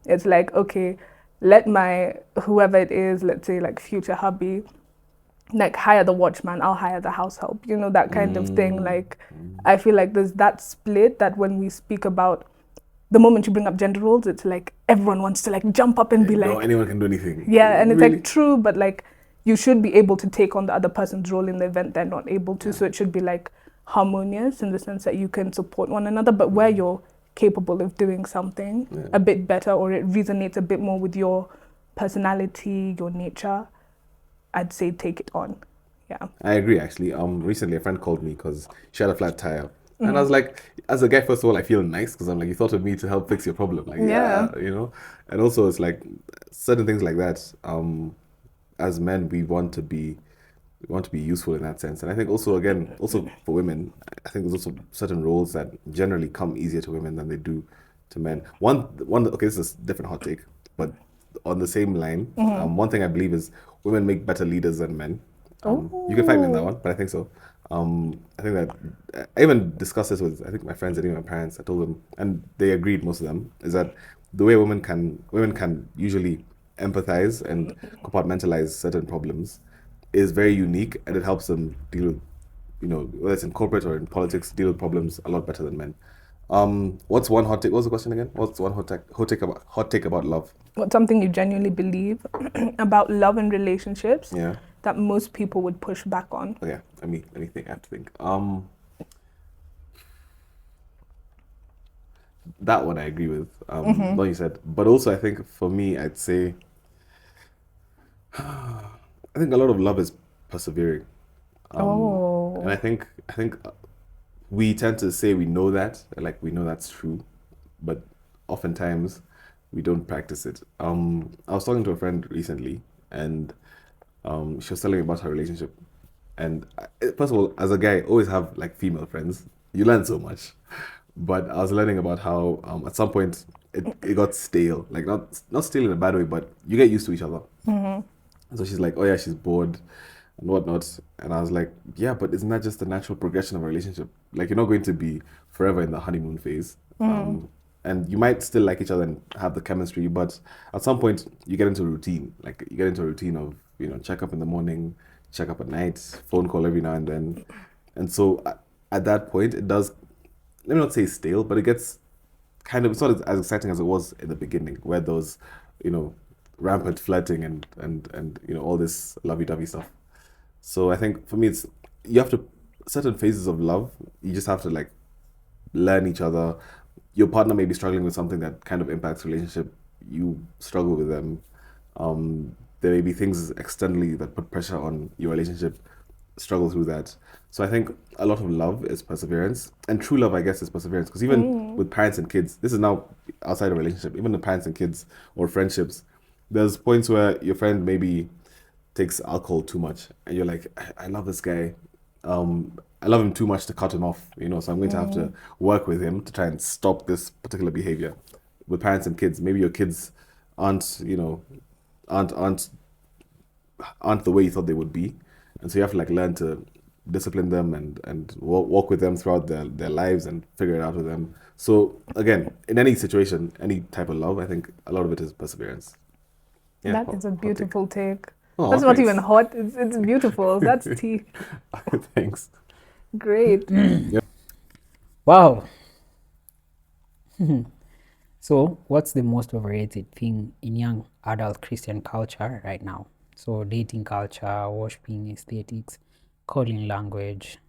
It's like, okay, let my whoever it is, let's say like future hubby, like hire the watchman, I'll hire the house help, that kind of thing. Like, I feel like there's that split that when we speak about, the moment you bring up gender roles, it's like everyone wants to like jump up and be like, no, anyone can do anything. Yeah, and it's like true, but like you should be able to take on the other person's role in the event they're not able to. So it should be like harmonious in the sense that you can support one another, but where you're capable of doing something a bit better, or it resonates a bit more with your personality, your nature, I'd say take it on. Yeah. I agree, actually. Recently a friend called me because she had a flat tire. And I was like, as a guy, first of all, I feel nice because I'm like, you thought of me to help fix your problem. Like, And also it's like certain things like that. As men, we want to be useful in that sense. And I think also for women, I think there's also certain roles that generally come easier to women than they do to men. Okay, this is a different hot take, but on the same line, one thing I believe is women make better leaders than men. You can fight me on that one, but I think so. I think that I even discussed this with my friends and even my parents. I told them, and they agreed, most of them, is that the way women can usually empathize and compartmentalize certain problems is very unique, and it helps them deal with, whether it's in corporate or in politics, deal with problems a lot better than men. What's one hot take? What was the question again? What's one hot take about love? What's something you genuinely believe about love and relationships that most people would push back on? Okay, let me think. I have to think. that one I agree with. What you said, but also I think for me, I'd say, I think a lot of love is persevering. And I think we tend to say we know that, like we know that's true, but oftentimes we don't practice it. I was talking to a friend recently, and she was telling me about her relationship. And first of all, as a guy, always have like female friends. You learn so much. But I was learning about how at some point it got stale, like not stale in a bad way, but you get used to each other. And so she's like, oh yeah, she's bored and whatnot. And I was like, yeah, but isn't that just the natural progression of a relationship? Like you're not going to be forever in the honeymoon phase. And you might still like each other and have the chemistry, but at some point you get into a routine. Like you get into a routine of, check up in the morning, check up at night, phone call every now and then. And so at that point, it does, let me not say stale, but it gets kind of, it's not as exciting as it was in the beginning, where those, rampant flirting and all this lovey-dovey stuff. So I think for me, it's, you have to, certain phases of love, you just have to like learn each other. Your partner may be struggling with something that kind of impacts relationship. You struggle with them. There may be things externally that put pressure on your relationship. Struggle through that. So I think a lot of love is perseverance, and true love, I guess, is perseverance. Because even with parents and kids, this is now outside of relationship. Even with parents and kids or friendships, there's points where your friend maybe takes alcohol too much, and you're like, I love this guy. I love him too much to cut him off, so I'm going to have to work with him to try and stop this particular behavior. With parents and kids, maybe your kids aren't, aren't the way you thought they would be. And so you have to like learn to discipline them and walk with them throughout their lives and figure it out with them. So again, in any situation, any type of love, I think a lot of it is perseverance. Yeah, That is a beautiful take. Oh, That's not thanks. even hot. It's beautiful. That's tea. Thanks. Great. Wow. So, what's the most overrated thing in young adult Christian culture right now? So, dating culture, worshiping aesthetics, calling language,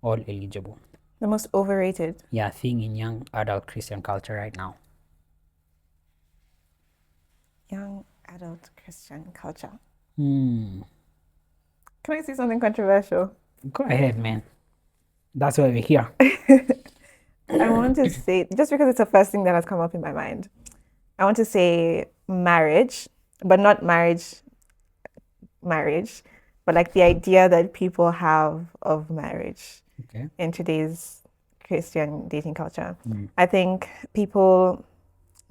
all eligible. The most overrated. Yeah, thing in young adult Christian culture right now. Young adult Christian culture. Hmm. Can I say something controversial? Go ahead, man. That's why we're here. I want to say, just because it's the first thing that has come up in my mind, I want to say marriage, but not marriage, but like the idea that people have of marriage Okay. in today's Christian dating culture. I think people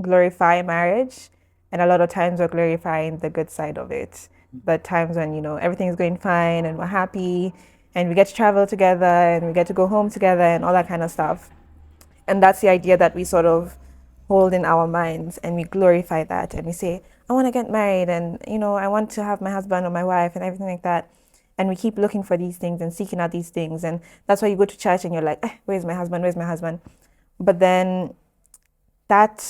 glorify marriage, and a lot of times we're glorifying the good side of it. The times when, everything is going fine and we're happy and we get to travel together and we get to go home together and all that kind of stuff. And that's the idea that we sort of hold in our minds, and we glorify that and we say, I want to get married and, I want to have my husband or my wife and everything like that. And we keep looking for these things and seeking out these things. And that's why you go to church and you're like, where's my husband? Where's my husband? But then that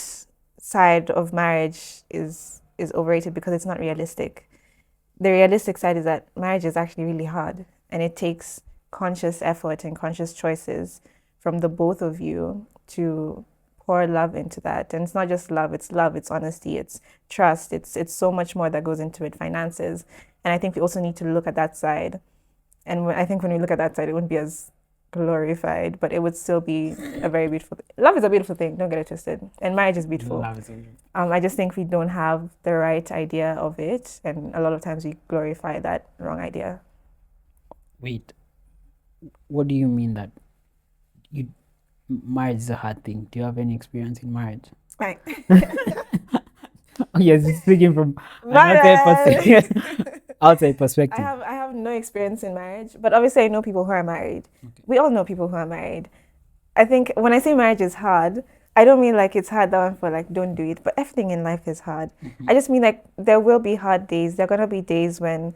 side of marriage is overrated because it's not realistic. The realistic side is that marriage is actually really hard, and it takes conscious effort and conscious choices from the both of you to pour love into that. And it's not just love, it's honesty, it's trust, it's so much more that goes into it, finances. And I think we also need to look at that side. And I think when we look at that side, it wouldn't be as glorified, but it would still be a very beautiful thing. Love is a beautiful thing, don't get it twisted. And marriage is beautiful. Love is a- I just think we don't have the right idea of it, and a lot of times we glorify that wrong idea. Wait, what do you mean that marriage is a hard thing? Do you have any experience in marriage? Right. Oh, yes, it's speaking from an outside perspective. I have no experience in marriage, but obviously I know people who are married. Okay. We all know people who are married. I think when I say marriage is hard, I don't mean like it's hard that one for like don't do it, but everything in life is hard. I just mean like there will be hard days. There are gonna be days when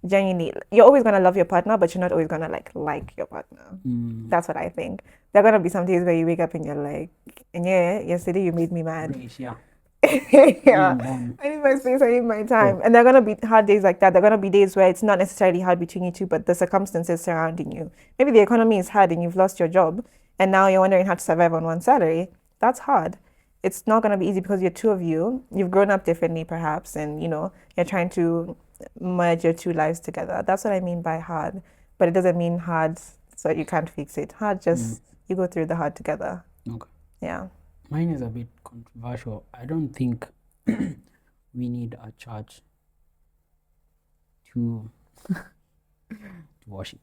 genuinely you're always gonna love your partner, but you're not always gonna like your partner. That's what I think. There are gonna be some days where you wake up and you're like, and yeah, yesterday you made me mad. Yeah. Yeah. I need my space, I need my time. And there are going to be hard days like that. There are going to be days where it's not necessarily hard between you two, but the circumstances surrounding you. Maybe the economy is hard and you've lost your job, and now you're wondering how to survive on one salary. that's hard. It's not going to be easy because you're two of you. You've grown up differently, perhaps, and you're trying to merge your two lives together. That's what I mean by hard. But it doesn't mean hard so you can't fix it. Hard, just you go through the hard together. Okay. Yeah. Mine is a bit controversial. I don't think we need a church to worship.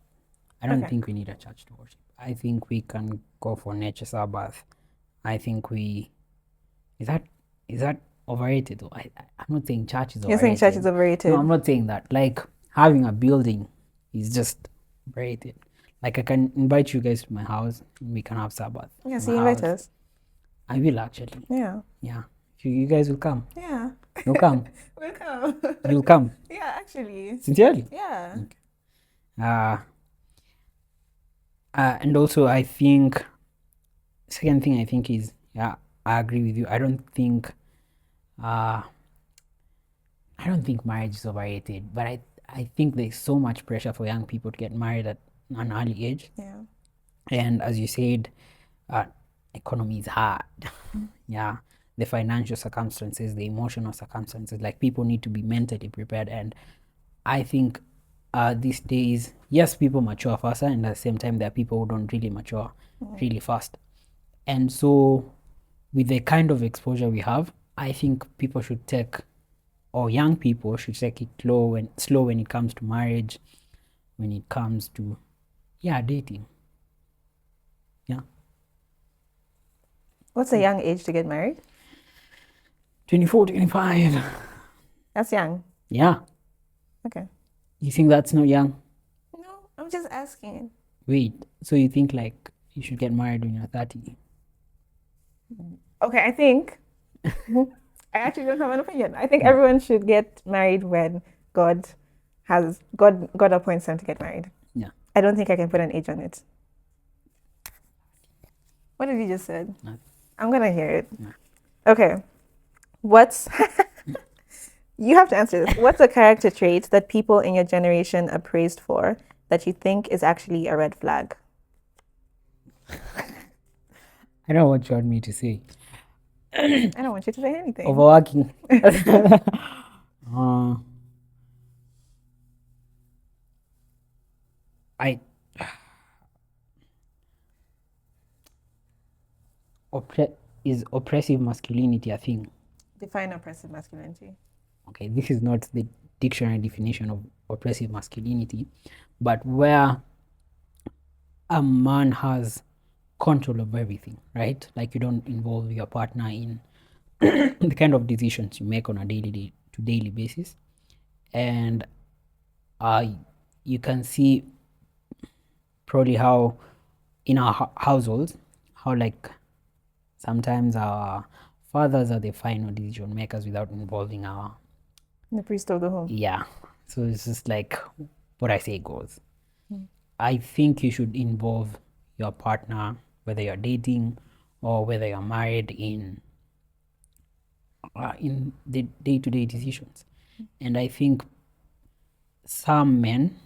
I don't Okay. think we need a church to worship. I think we can go for nature Sabbath. I think is that overrated though? I'm not saying church is You're overrated. saying church is overrated. No, I'm not saying that. Like having a building is just overrated. Like I can invite you guys to my house and we can have Sabbath. Yeah, in so my you invite house. us. I will actually. Yeah. Yeah. You guys will come. Yeah. You'll come. Welcome. You'll come. Yeah, actually. Sincerely. Yeah. And also I think second thing I think is I agree with you. I don't think marriage is overrated, but I think there's so much pressure for young people to get married at an early age. Yeah. And as you said, economy is hard. Yeah, the financial circumstances, the emotional circumstances, like people need to be mentally prepared. And I think these days, yes, people mature faster, and at the same time there are people who don't really mature really fast. And so with the kind of exposure we have, I think people should take, or young people should take it slow when it comes to marriage, when it comes to dating. Yeah. What's a young age to get married? 24, 25. That's young. Yeah. Okay. You think that's not young? No, I'm just asking. Wait, so you think like you should get married when you're 30? Okay, I think I actually don't have an opinion. I think everyone should get married when God appoints them to get married. Yeah. I don't think I can put an age on it. What did you just said? Nothing. I'm gonna hear it. Yeah. Okay. What's you have to answer this. What's a character trait that people in your generation are praised for that you think is actually a red flag? I don't know what you want me to say. I don't want you to say anything. Overworking. Is oppressive masculinity a thing? Define oppressive masculinity. Okay, this is not the dictionary definition of oppressive masculinity, but where a man has control of everything, right? Like you don't involve your partner in the kind of decisions you make on a daily basis. And you can see probably how in our households, how like sometimes our fathers are the final decision makers without involving The priest of the home. yeah. So it's just like what I say goes. I think you should involve your partner, whether you're dating or whether you're married, in the day-to-day decisions. And I think some men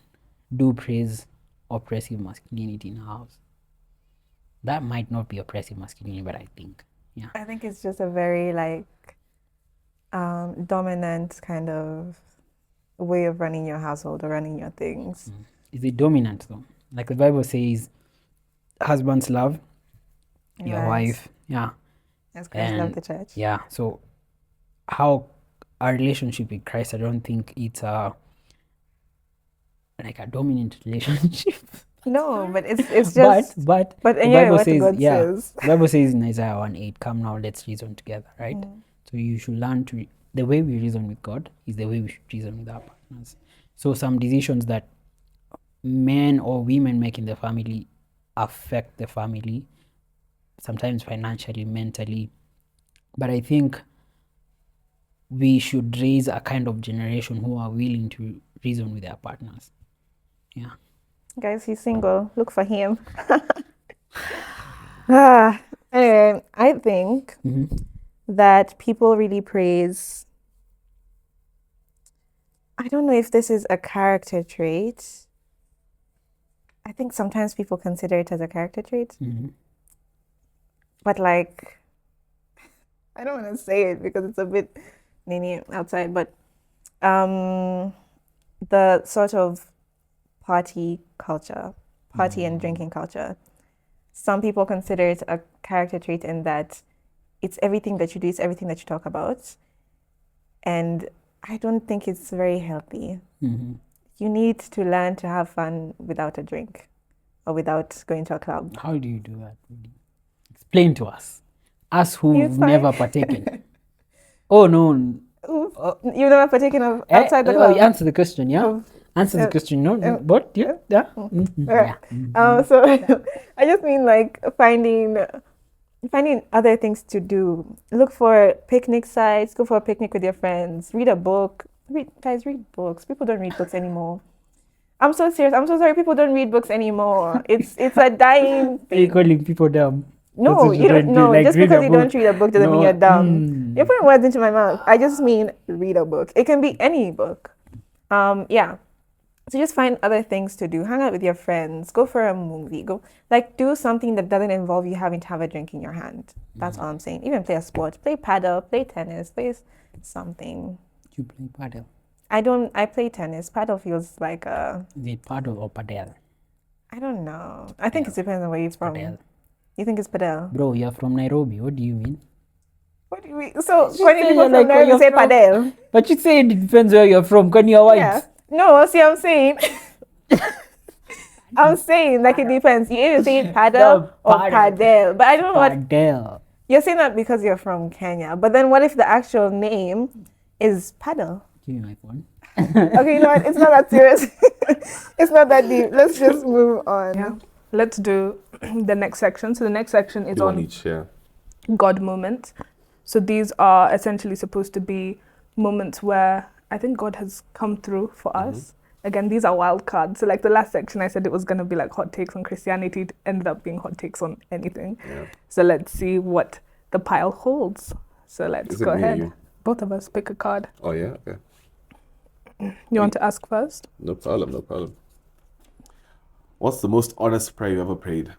do praise oppressive masculinity in our house. That might not be oppressive masculinity, but I think, yeah. I think it's just a very dominant kind of way of running your household or running your things. Is it dominant though? Like the Bible says, husbands love your wife. Yeah. As Christ loved the church. Yeah. So how our relationship with Christ, I don't think it's like a dominant relationship. No, but it's just but the Bible what says, God yeah, says. the Bible says in Isaiah 1:8, come now, let's reason together, right? So you should learn to the way we reason with God is the way we should reason with our partners. So some decisions that men or women make in the family affect the family, sometimes financially, mentally. But I think we should raise a kind of generation who are willing to reason with their partners. Yeah. Guys, he's single. Look for him. Anyway, I think that people really praise. I don't know if this is a character trait. I think sometimes people consider it as a character trait. But I don't want to say it because it's a bit nini outside, but um, the sort of party culture, party and drinking culture. Some people consider it a character trait in that it's everything that you do, it's everything that you talk about. And I don't think it's very healthy. Mm-hmm. You need to learn to have fun without a drink or without going to a club. How do you do that? Explain to us. Us who've It's fine. never partaken. Oh no. Oof. You've never partaken of outside the club? Answer the question, yeah? Of- Answer the question, no? What? Yeah? Yeah? Mhm. Alright. Yeah. So I just mean like finding other things to do. Look for picnic sites, go for a picnic with your friends, read a book. Guys, read books. People don't read books anymore. I'm so serious. I'm so sorry. People don't read books anymore. It's a dying Are you thing. calling people dumb? No, That's what you don't. do, No, like, just read a because you don't book. read a book doesn't mean No, you're dumb. You're putting words into my mouth. I just mean read a book. It can be any book. Yeah. So just find other things to do. Hang out with your friends. Go for a movie. Go do something that doesn't involve you having to have a drink in your hand. That's all I'm saying. Even play a sport. Play paddle. Play tennis. Play something. You play paddle. I play tennis. Paddle feels like a. Is it paddle or paddle? I don't know. I think it depends on where you're from. Paddle. You think it's paddle? Bro, you're from Nairobi. What do you mean? What do you mean? So She when said people you're from like, Nairobi you're say from- paddle. But you say it depends where you're from. Can you're white? Yeah. No, see, I'm saying. I'm saying like it depends. You either say paddle No, or paddle. paddle. But I don't know what Paddle. you're saying that because you're from Kenya. But then what if the actual name is paddle? Give me my phone. Okay, you know what? It's not that serious. It's not that deep. Let's just move on. Yeah. Let's do the next section. So the next section is Do one on each, yeah. God moments. So these are essentially supposed to be moments where I think God has come through for us. Again, these are wild cards. So like the last section, I said it was going to be like hot takes on Christianity. It ended up being hot takes on anything. Yeah. So let's see what the pile holds. So let's Is it go me or ahead. you? Both of us pick a card. Oh, yeah? Okay. You want to ask first? No problem, no problem. What's the most honest prayer you ever prayed?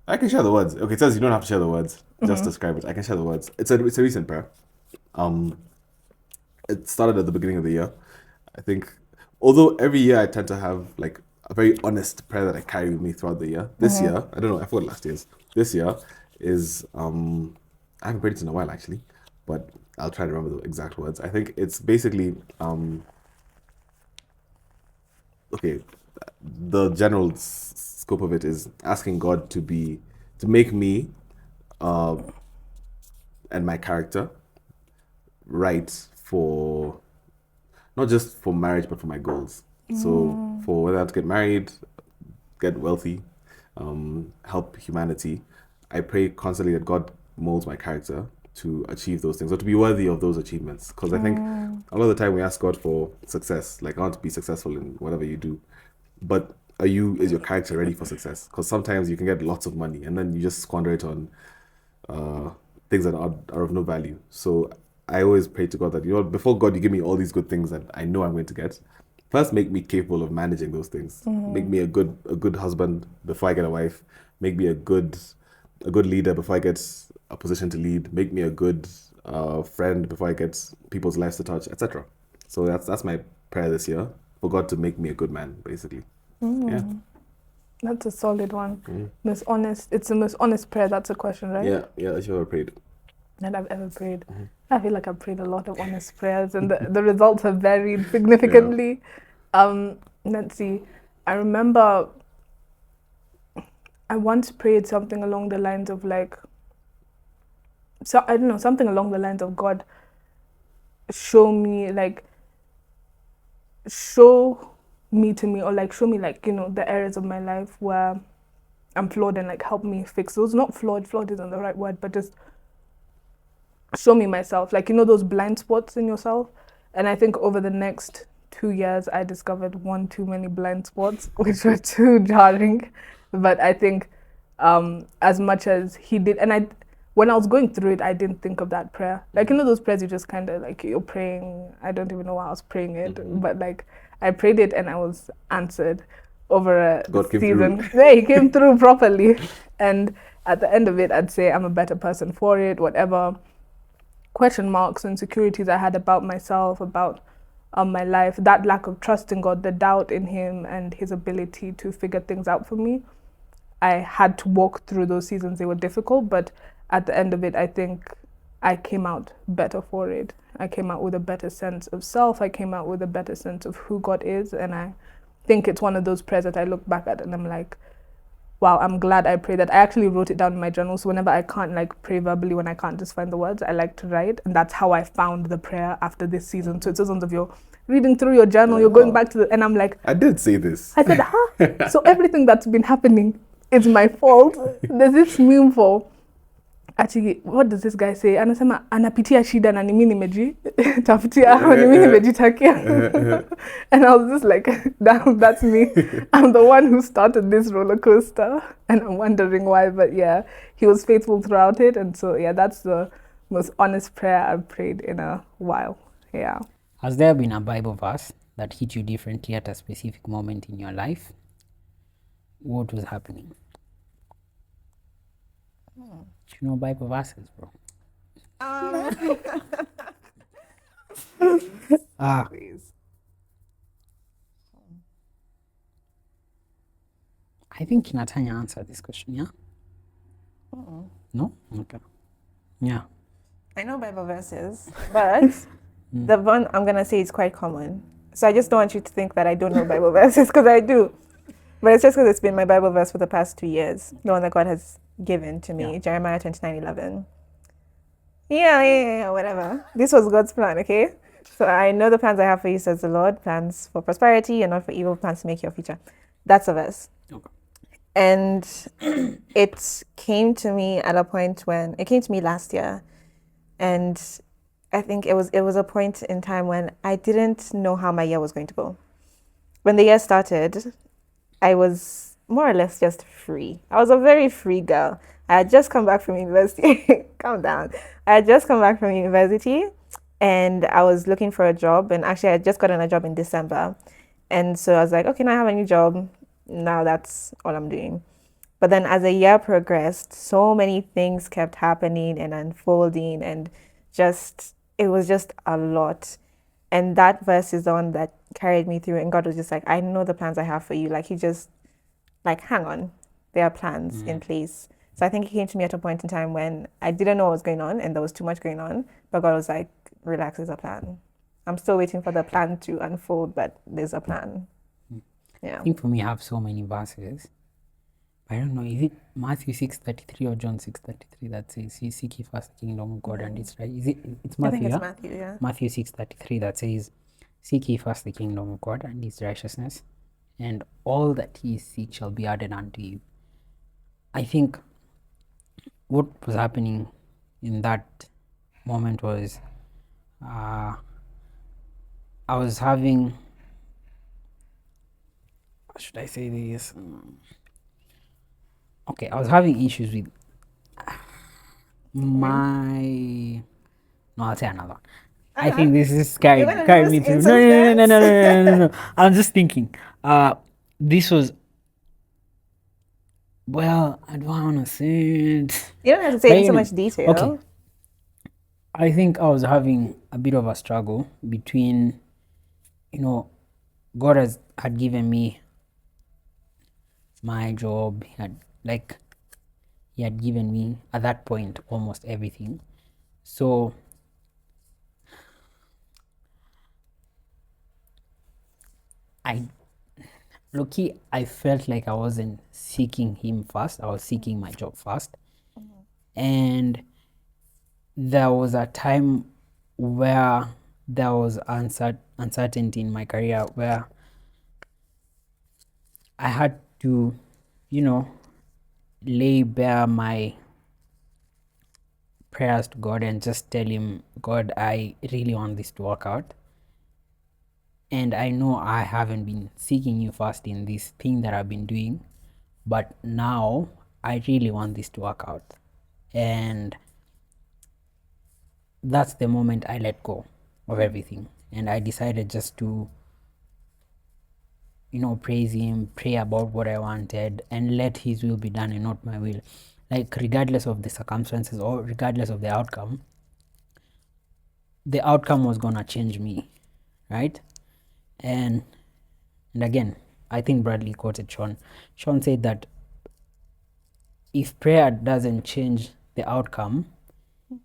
I can share the words. Okay, it says you don't have to share the words. Just describe it. I can share the words. It's a recent prayer. It started at the beginning of the year. I think, although every year I tend to have like a very honest prayer that I carry with me throughout the year. This year, I don't know, I forgot last year's. This year is I haven't prayed it in a while actually, but I'll try to remember the exact words. I think it's basically okay, the general scope of it is asking God to make me and my character right for not just for marriage but for my goals. So for whether I have to get married, get wealthy, help humanity, I pray constantly that God molds my character to achieve those things or to be worthy of those achievements. Because I think a lot of the time we ask God for success, like I want to be successful in whatever you do, but is your character ready for success? Because sometimes you can get lots of money and then you just squander it on things that are of no value. So I always pray to God that, before God, you give me all these good things that I know I'm going to get. First, make me capable of managing those things. Make me a good husband before I get a wife. Make me a good leader before I get a position to lead. Make me a good friend before I get people's lives to touch, etc. So that's my prayer this year, for God to make me a good man, basically. Yeah. That's a solid one. Most honest. It's the most honest prayer. That's a question, right? Yeah, that's what I ever prayed. That I've ever prayed. I feel like I've prayed a lot of honest prayers, and the results have varied significantly. Let's see. I remember I once prayed something along the lines of something along the lines of God, show me to me, or show me the areas of my life where I'm flawed and help me fix those. Not flawed isn't the right word, but just show me myself, those blind spots in yourself. And I think over the next 2 years I discovered one too many blind spots, which were too jarring. But I think as much as he did, and when I was going through it, I didn't think of that prayer. Those prayers you just kind of you're praying. I don't even know why I was praying it, but I prayed it and I was answered over a God came season. through. Yeah, he came through properly. And at the end of it, I'd say I'm a better person for it, whatever. question marks, insecurities I had about myself, about my life, that lack of trust in God, the doubt in Him and His ability to figure things out for me, I had to walk through those seasons. They were difficult, but at the end of it, I think I came out better for it. I came out with a better sense of self. I came out with a better sense of who God is. And I think it's one of those prayers that I look back at and I'm like, wow, I'm glad I prayed that. I actually wrote it down in my journal. So whenever I can't like pray verbally, when I can't just find the words, I like to write. And that's how I found the prayer after this season. So it's just of you're reading through your journal, you're going back to the, and I'm like, I did say this. I said, huh? So everything that's been happening is my fault. There's this meme for, actually, what does this guy say? Anasema, anapitia shida na nimini meji, tafutia, nimini meji takia. And I was just like, damn, that's me. I'm the one who started this roller coaster. And I'm wondering why, but yeah, he was faithful throughout it. And so, yeah, that's the most honest prayer I've prayed in a while. Yeah. Has there been a Bible verse that hit you differently at a specific moment in your life? What was happening? Do you know Bible verses, bro? Please. I think Natanya answered this question, yeah? No? Okay. Yeah. I know Bible verses, but the one I'm going to say is quite common. So I just don't want you to think that I don't know Bible verses, because I do. But it's just because it's been my Bible verse for the past 2 years, the one that God has given to me, Jeremiah 29:11. Yeah, whatever. This was God's plan, okay? So I know the plans I have for you, says the Lord, plans for prosperity and not for evil, plans to make your future. That's a verse. Okay. And it came to me at a point when, it came to me last year, and I think it was a point in time when I didn't know how my year was going to go. When the year started, I was more or less just free. I was a very free girl. I had just come back from university. Calm down. I had just come back from university and I was looking for a job. And actually, I had just gotten a job in December. And so I was like, okay, now I have a new job. Now that's all I'm doing. But then as the year progressed, so many things kept happening and unfolding, and just, it was just a lot. And that verse is the one that carried me through. And God was just like, I know the plans I have for you. Like, He just, like, hang on. There are plans in place. So I think He came to me at a point in time when I didn't know what was going on and there was too much going on. But God was like, relax, there's a plan. I'm still waiting for the plan to unfold, but there's a plan. Yeah. I think for me, I have so many verses. I don't know, is it Matthew 6:33 or John 6:33 that says, seek ye first the kingdom of God and its right? Is it? It's Matthew, I think it's yeah? Matthew, yeah. Matthew 6:33 that says, seek ye first the kingdom of God and His righteousness, and all that ye seek shall be added unto you. I think what was happening in that moment was I was having, how should I say this? Okay, I was having issues with my. No, I'll say another. I think this is carrying me through. No. I'm just thinking. This was. Well, I don't want to say it. You don't have to say it in so much detail. Okay. I think I was having a bit of a struggle between, God had given me my job. He had given me at that point almost everything. So I felt like I wasn't seeking Him first. I was seeking my job first. And there was a time where there was uncertainty in my career where I had to, lay bare my prayers to God and just tell Him, God, I really want this to work out. And I know I haven't been seeking You first in this thing that I've been doing, but now I really want this to work out. And that's the moment I let go of everything. And I decided just to, praise Him, pray about what I wanted, and let His will be done and not my will. Like, regardless of the circumstances or regardless of the outcome, the outcome was gonna change me, right? And again, I think Bradley quoted Sean. Sean said that if prayer doesn't change the outcome,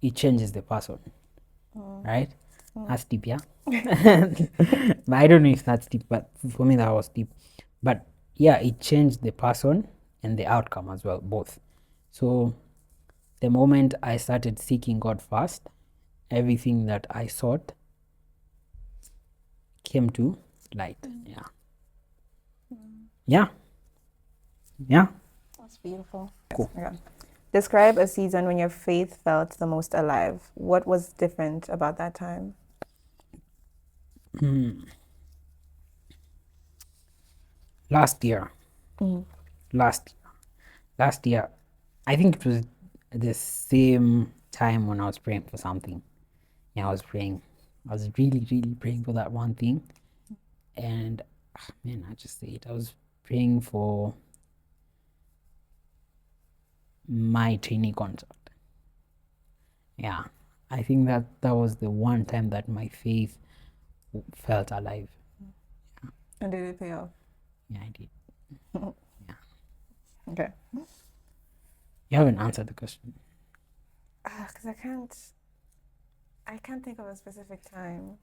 it changes the person, right? That's deep, yeah. But I don't know if that's deep, but for me that was deep. But yeah, it changed the person and the outcome as well, both. So the moment I started seeking God first, everything that I sought came to light. Yeah. That's beautiful. Cool. Okay. Describe a season when your faith felt the most alive. What was different about that time? Last year, last year, I think it was the same time when I was praying for something. Yeah, I was really, really praying for that one thing. And man, I just say it. I was praying for my trainee contract. Yeah, I think that was the one time that my faith felt alive. And did it pay off? Yeah, I did. Okay. You haven't answered the question. Because I can't think of a specific time.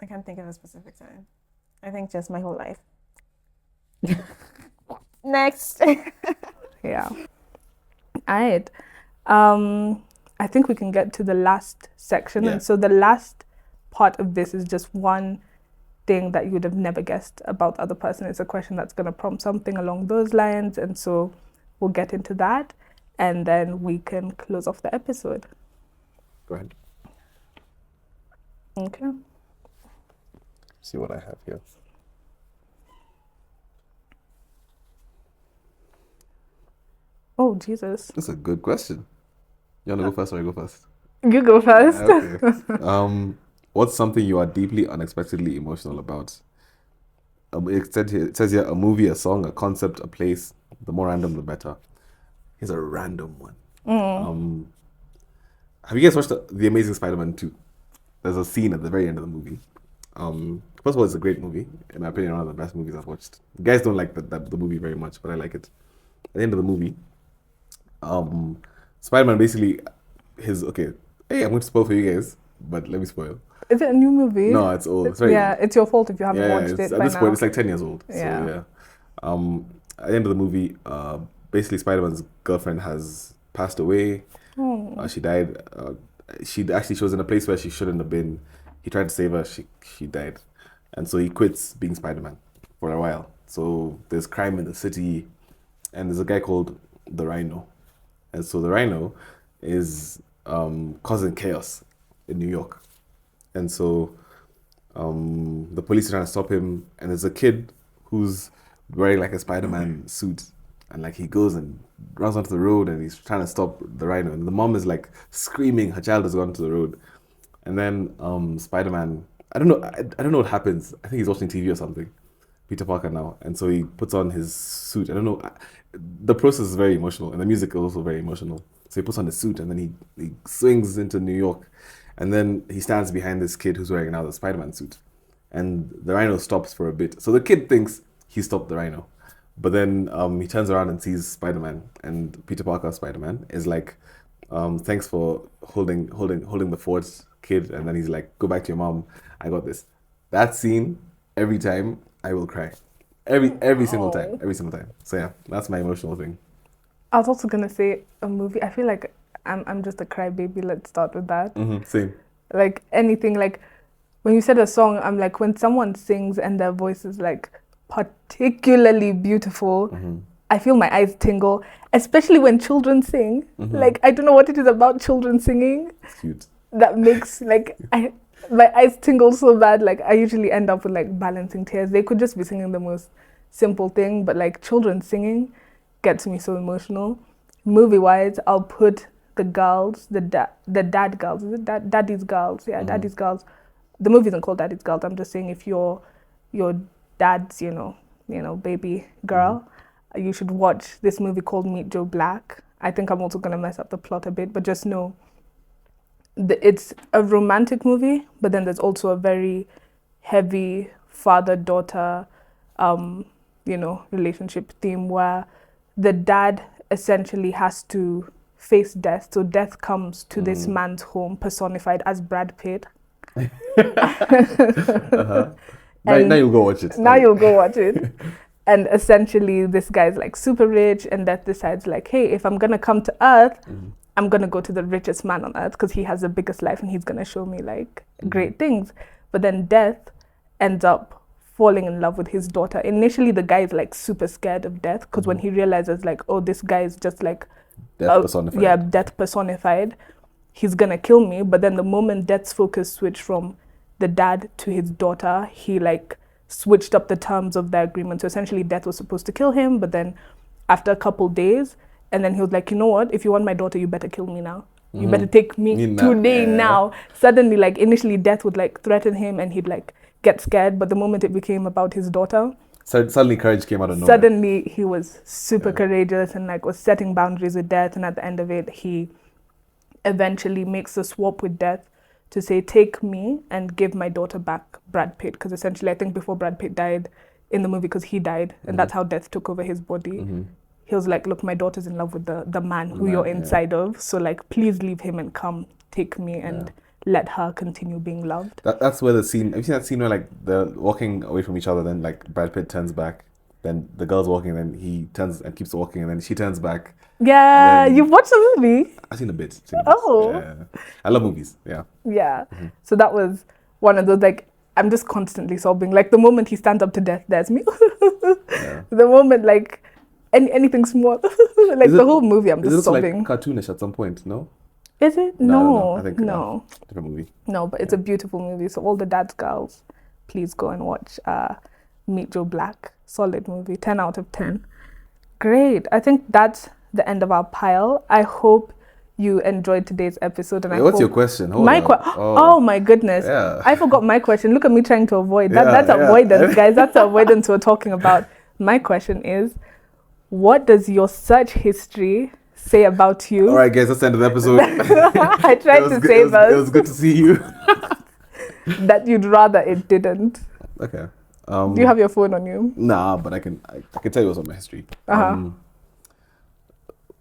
I can't think of a specific time. I think just my whole life. Next. Yeah. Alright. I think we can get to the last section. Yeah. And so the last part of this is just one thing that you would have never guessed about the other person. It's a question that's going to prompt something along those lines. And so we'll get into that. And then we can close off the episode. Go ahead. Okay. See what I have here. Oh, Jesus. That's a good question. You want to go first or I go first? You go first. Okay. What's something you are deeply unexpectedly emotional about? It says here a movie, a song, a concept, a place. The more random, the better. Here's a random one. Have you guys watched The Amazing Spider-Man 2? There's a scene at the very end of the movie. First of all, it's a great movie. In my opinion, one of the best movies I've watched. You guys don't like the movie very much, but I like it. At the end of the movie, Spider-Man basically hey, I'm going to spoil for you guys, but let me spoil. Is it a new movie? No, it's old. It's very yeah, it's your fault if you haven't watched it at by this now. point, it's like 10 years old. Yeah. So, yeah. At the end of the movie, basically Spider-Man's girlfriend has passed away. She died. She was in a place where she shouldn't have been. He tried to save her. She died. And so he quits being Spider-Man for a while. So there's crime in the city. And there's a guy called the Rhino. And so the Rhino is causing chaos in New York. And so the police are trying to stop him. And there's a kid who's wearing like a Spider-Man suit. And like he goes and runs onto the road and he's trying to stop the Rhino. And the mom is like screaming her child has gone to the road. And then Spider-Man, I don't know what happens. I think he's watching TV or something. Peter Parker now. And so he puts on his suit. I don't know. The process is very emotional and the music is also very emotional. So he puts on the suit and then he swings into New York. And then he stands behind this kid who's wearing now the Spider-Man suit. And the Rhino stops for a bit. So the kid thinks he stopped the Rhino. But then he turns around and sees Spider-Man. And Peter Parker, Spider-Man, is like, thanks for holding the fort, kid. And then he's like, go back to your mom. I got this. That scene, every time, I will cry. Every single time. Every single time. So yeah, that's my emotional thing. I was also gonna say a movie. I feel like I'm just a crybaby. Let's start with that. Same. Like anything, like when you said a song, I'm like when someone sings and their voice is like particularly beautiful, I feel my eyes tingle, especially when children sing. Like I don't know what it is about children singing. It's cute. That makes like my eyes tingle so bad. Like I usually end up with like balancing tears. They could just be singing the most simple thing, but like children singing gets me so emotional. Movie wise, I'll put the girls, the dad girls. Is it Daddy's Girls? Yeah, Daddy's Girls. The movie isn't called Daddy's Girls. I'm just saying if your dad's baby girl, you should watch this movie called Meet Joe Black. I think I'm also gonna mess up the plot a bit, but just know it's a romantic movie, but then there's also a very heavy father-daughter, relationship theme where the dad essentially has to face death. So death comes to this man's home personified as Brad Pitt. Now you'll go watch it. Now you'll go watch it. And essentially this guy's like super rich, and Death decides like, hey, if I'm gonna come to Earth, I'm gonna go to the richest man on Earth because he has the biggest life and he's gonna show me like great things. But then Death ends up falling in love with his daughter. Initially the guy is like super scared of Death because when he realizes like, oh, this guy is just like Death personified. Yeah, Death personified, he's gonna kill me. But then the moment Death's focus switched from the dad to his daughter, he like switched up the terms of the agreement. So essentially Death was supposed to kill him, but then after a couple days, and then he was like, you know what, if you want my daughter, you better kill me now. You better take me today now. Suddenly, like initially Death would like threaten him and he'd like get scared, but the moment it became about his daughter, suddenly courage came out of nowhere. Suddenly he was super courageous and like was setting boundaries with Death, and at the end of it he eventually makes a swap with Death to say, take me and give my daughter back Brad Pitt, because essentially I think before Brad Pitt died in the movie, because he died and that's how Death took over his body, he was like, look, my daughter's in love with the man who you're inside of, so like please leave him and come take me and let her continue being loved. That's where the scene, have you seen that scene where like they're walking away from each other, then like Brad Pitt turns back, then the girl's walking, and then he turns and keeps walking, and then she turns back. Yeah, you've watched the movie? I've seen a bit. Oh. Yeah. I love movies, yeah. Yeah. So that was one of those, like, I'm just constantly sobbing. Like, the moment he stands up to Death, there's me. The moment, like, anything small. Like, the whole movie, I'm just sobbing. Like cartoonish at some point, no? Is it? No. I think no. Different movie. No, but it's a beautiful movie. So all the dad's girls, please go and watch Meet Joe Black. Solid movie. 10 out of 10. Great. I think that's the end of our pile. I hope you enjoyed today's episode. And what's your question? Oh my goodness. Yeah. I forgot my question. Look at me trying to avoid. That's avoidance, guys. That's the avoidance we're talking about. My question is, what does your search history say about you? All right, guys, that's the end of the episode. I tried to save us. It was good to see you. That you'd rather it didn't. Okay. Do you have your phone on you? Nah, but I can tell you what's on my history.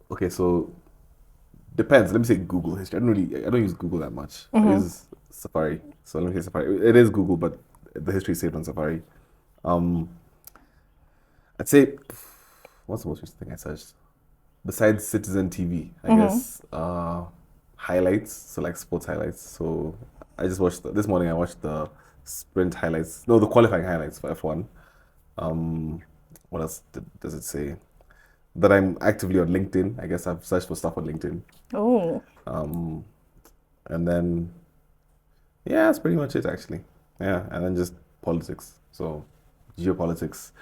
Okay, so depends. Let me say Google history. I don't use Google that much. I use Safari. So let me say Safari. It is Google, but the history is saved on Safari. I'd say, what's the most recent thing I searched? Besides Citizen TV, I guess highlights. So like sports highlights. So I just watched this morning. I watched the sprint highlights. No, the qualifying highlights for F1. What else does it say? That I'm actively on LinkedIn. I guess I've searched for stuff on LinkedIn. Oh. And then, yeah, that's pretty much it actually. Yeah, and then just politics. So geopolitics,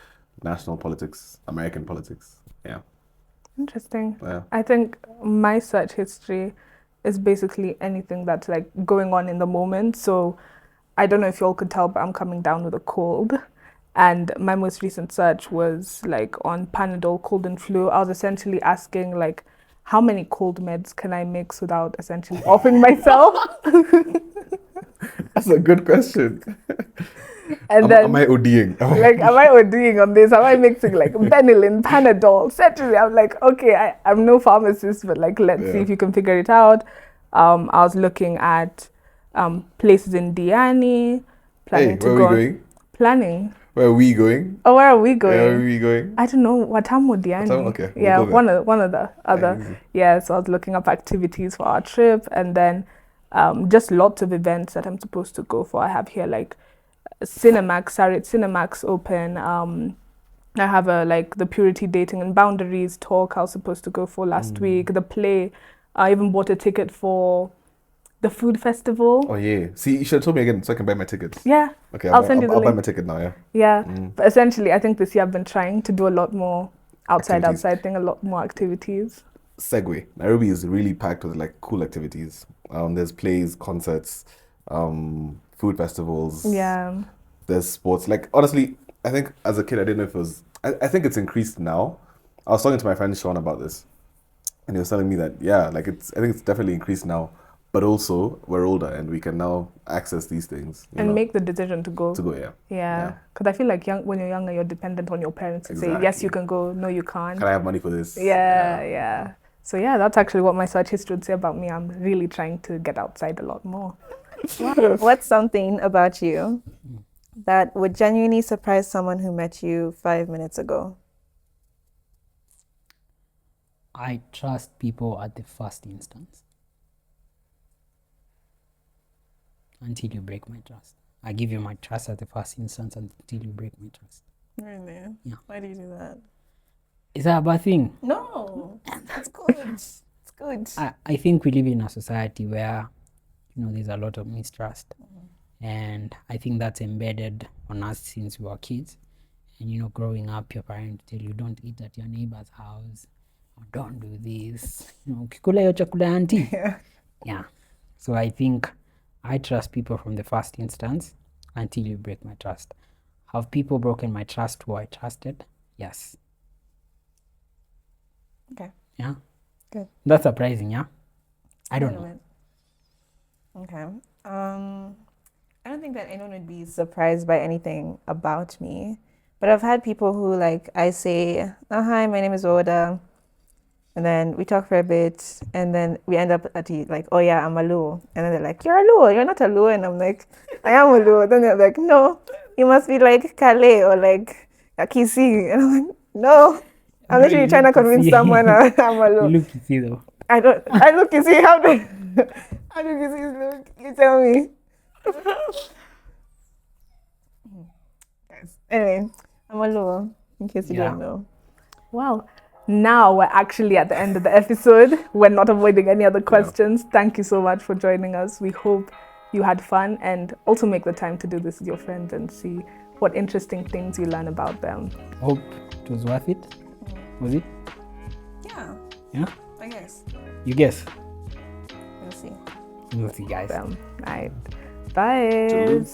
national politics, American politics. Yeah. Interesting. Yeah. I think my search history is basically anything that's like going on in the moment. So I don't know if you all could tell, but I'm coming down with a cold. And my most recent search was like on Panadol, cold and flu. I was essentially asking like, how many cold meds can I mix without essentially offing myself? That's a good question. And then, am I ODing? Like, am I ODing on this? Am I mixing like Benylin, Panadol, Cetrizine? I'm like, okay, I'm no pharmacist, but like, let's see if you can figure it out. I was looking at places in Diani, planning to go. Where are we going? Planning. Where are we going? Oh, where are we going? Where are we going? I don't know. Watamu Diani. Okay. Yeah, one of the other. Yeah, so I was looking up activities for our trip, and then just lots of events that I'm supposed to go for. I have here like Cinemax open. I have the Purity Dating and Boundaries talk I was supposed to go for last week. The play. I even bought a ticket for the food festival. Oh yeah. See, you should have told me again so I can buy my tickets. Yeah. Okay, I'll send you the link. I'll buy my ticket now, yeah. Yeah. But essentially I think this year I've been trying to do a lot more outside thing, a lot more activities. Segue. Nairobi is really packed with like cool activities. There's plays, concerts, food festivals. Yeah. There's sports. Like honestly, I think as a kid I didn't know if it was I think it's increased now. I was talking to my friend Sean about this. And he was telling me that I think it's definitely increased now. but also we're older and we can now access these things and make the decision to go. Yeah. Yeah, because I feel like when you're younger, you're dependent on your parents to say yes, you can go, no, you can't. Can I have money for this? Yeah. So yeah, that's actually what my search history would say about me. I'm really trying to get outside a lot more. What's something about you that would genuinely surprise someone who met you 5 minutes ago? I trust people at the first instance until you break my trust. I give you my trust at the first instance until you break my trust. Really? Yeah. Why do you do that? Is that a bad thing? No, it's good. It's good. I think we live in a society where, there's a lot of mistrust. And I think that's embedded on us since we were kids. And, growing up, your parents tell you, don't eat at your neighbor's house. Or don't do this. Ukikula hiyo chakula ya auntie. Yeah. So I think I trust people from the first instance until you break my trust. Have people broken my trust who I trusted? Yes. Okay. Yeah. Good. That's surprising, yeah? I don't know. Okay. I don't think that anyone would be surprised by anything about me. But I've had people who I say, oh, hi, my name is Oda. And then we talk for a bit, and then we end up at oh yeah, I'm a Luo. And then they're like, you're a Luo, you're not a Luo. And I'm like, I am a Luo. Then they're like, no, you must be like Kale or like Akisi. And I'm like, no, I'm literally trying to convince someone I'm a Luo. You look Kisi though. I look Kisi. How do Kisi look? You tell me. Anyway, I'm a Luo, in case you don't know. Wow. Now we're actually at the end of the episode. We're not avoiding any other questions. Yeah. Thank you so much for joining us. We hope you had fun, and also make the time to do this with your friends and see what interesting things you learn about them. Hope it was worth it. Was it? Yeah. Yeah? I guess. You guess? We'll see. We'll see, guys. All right. Bye.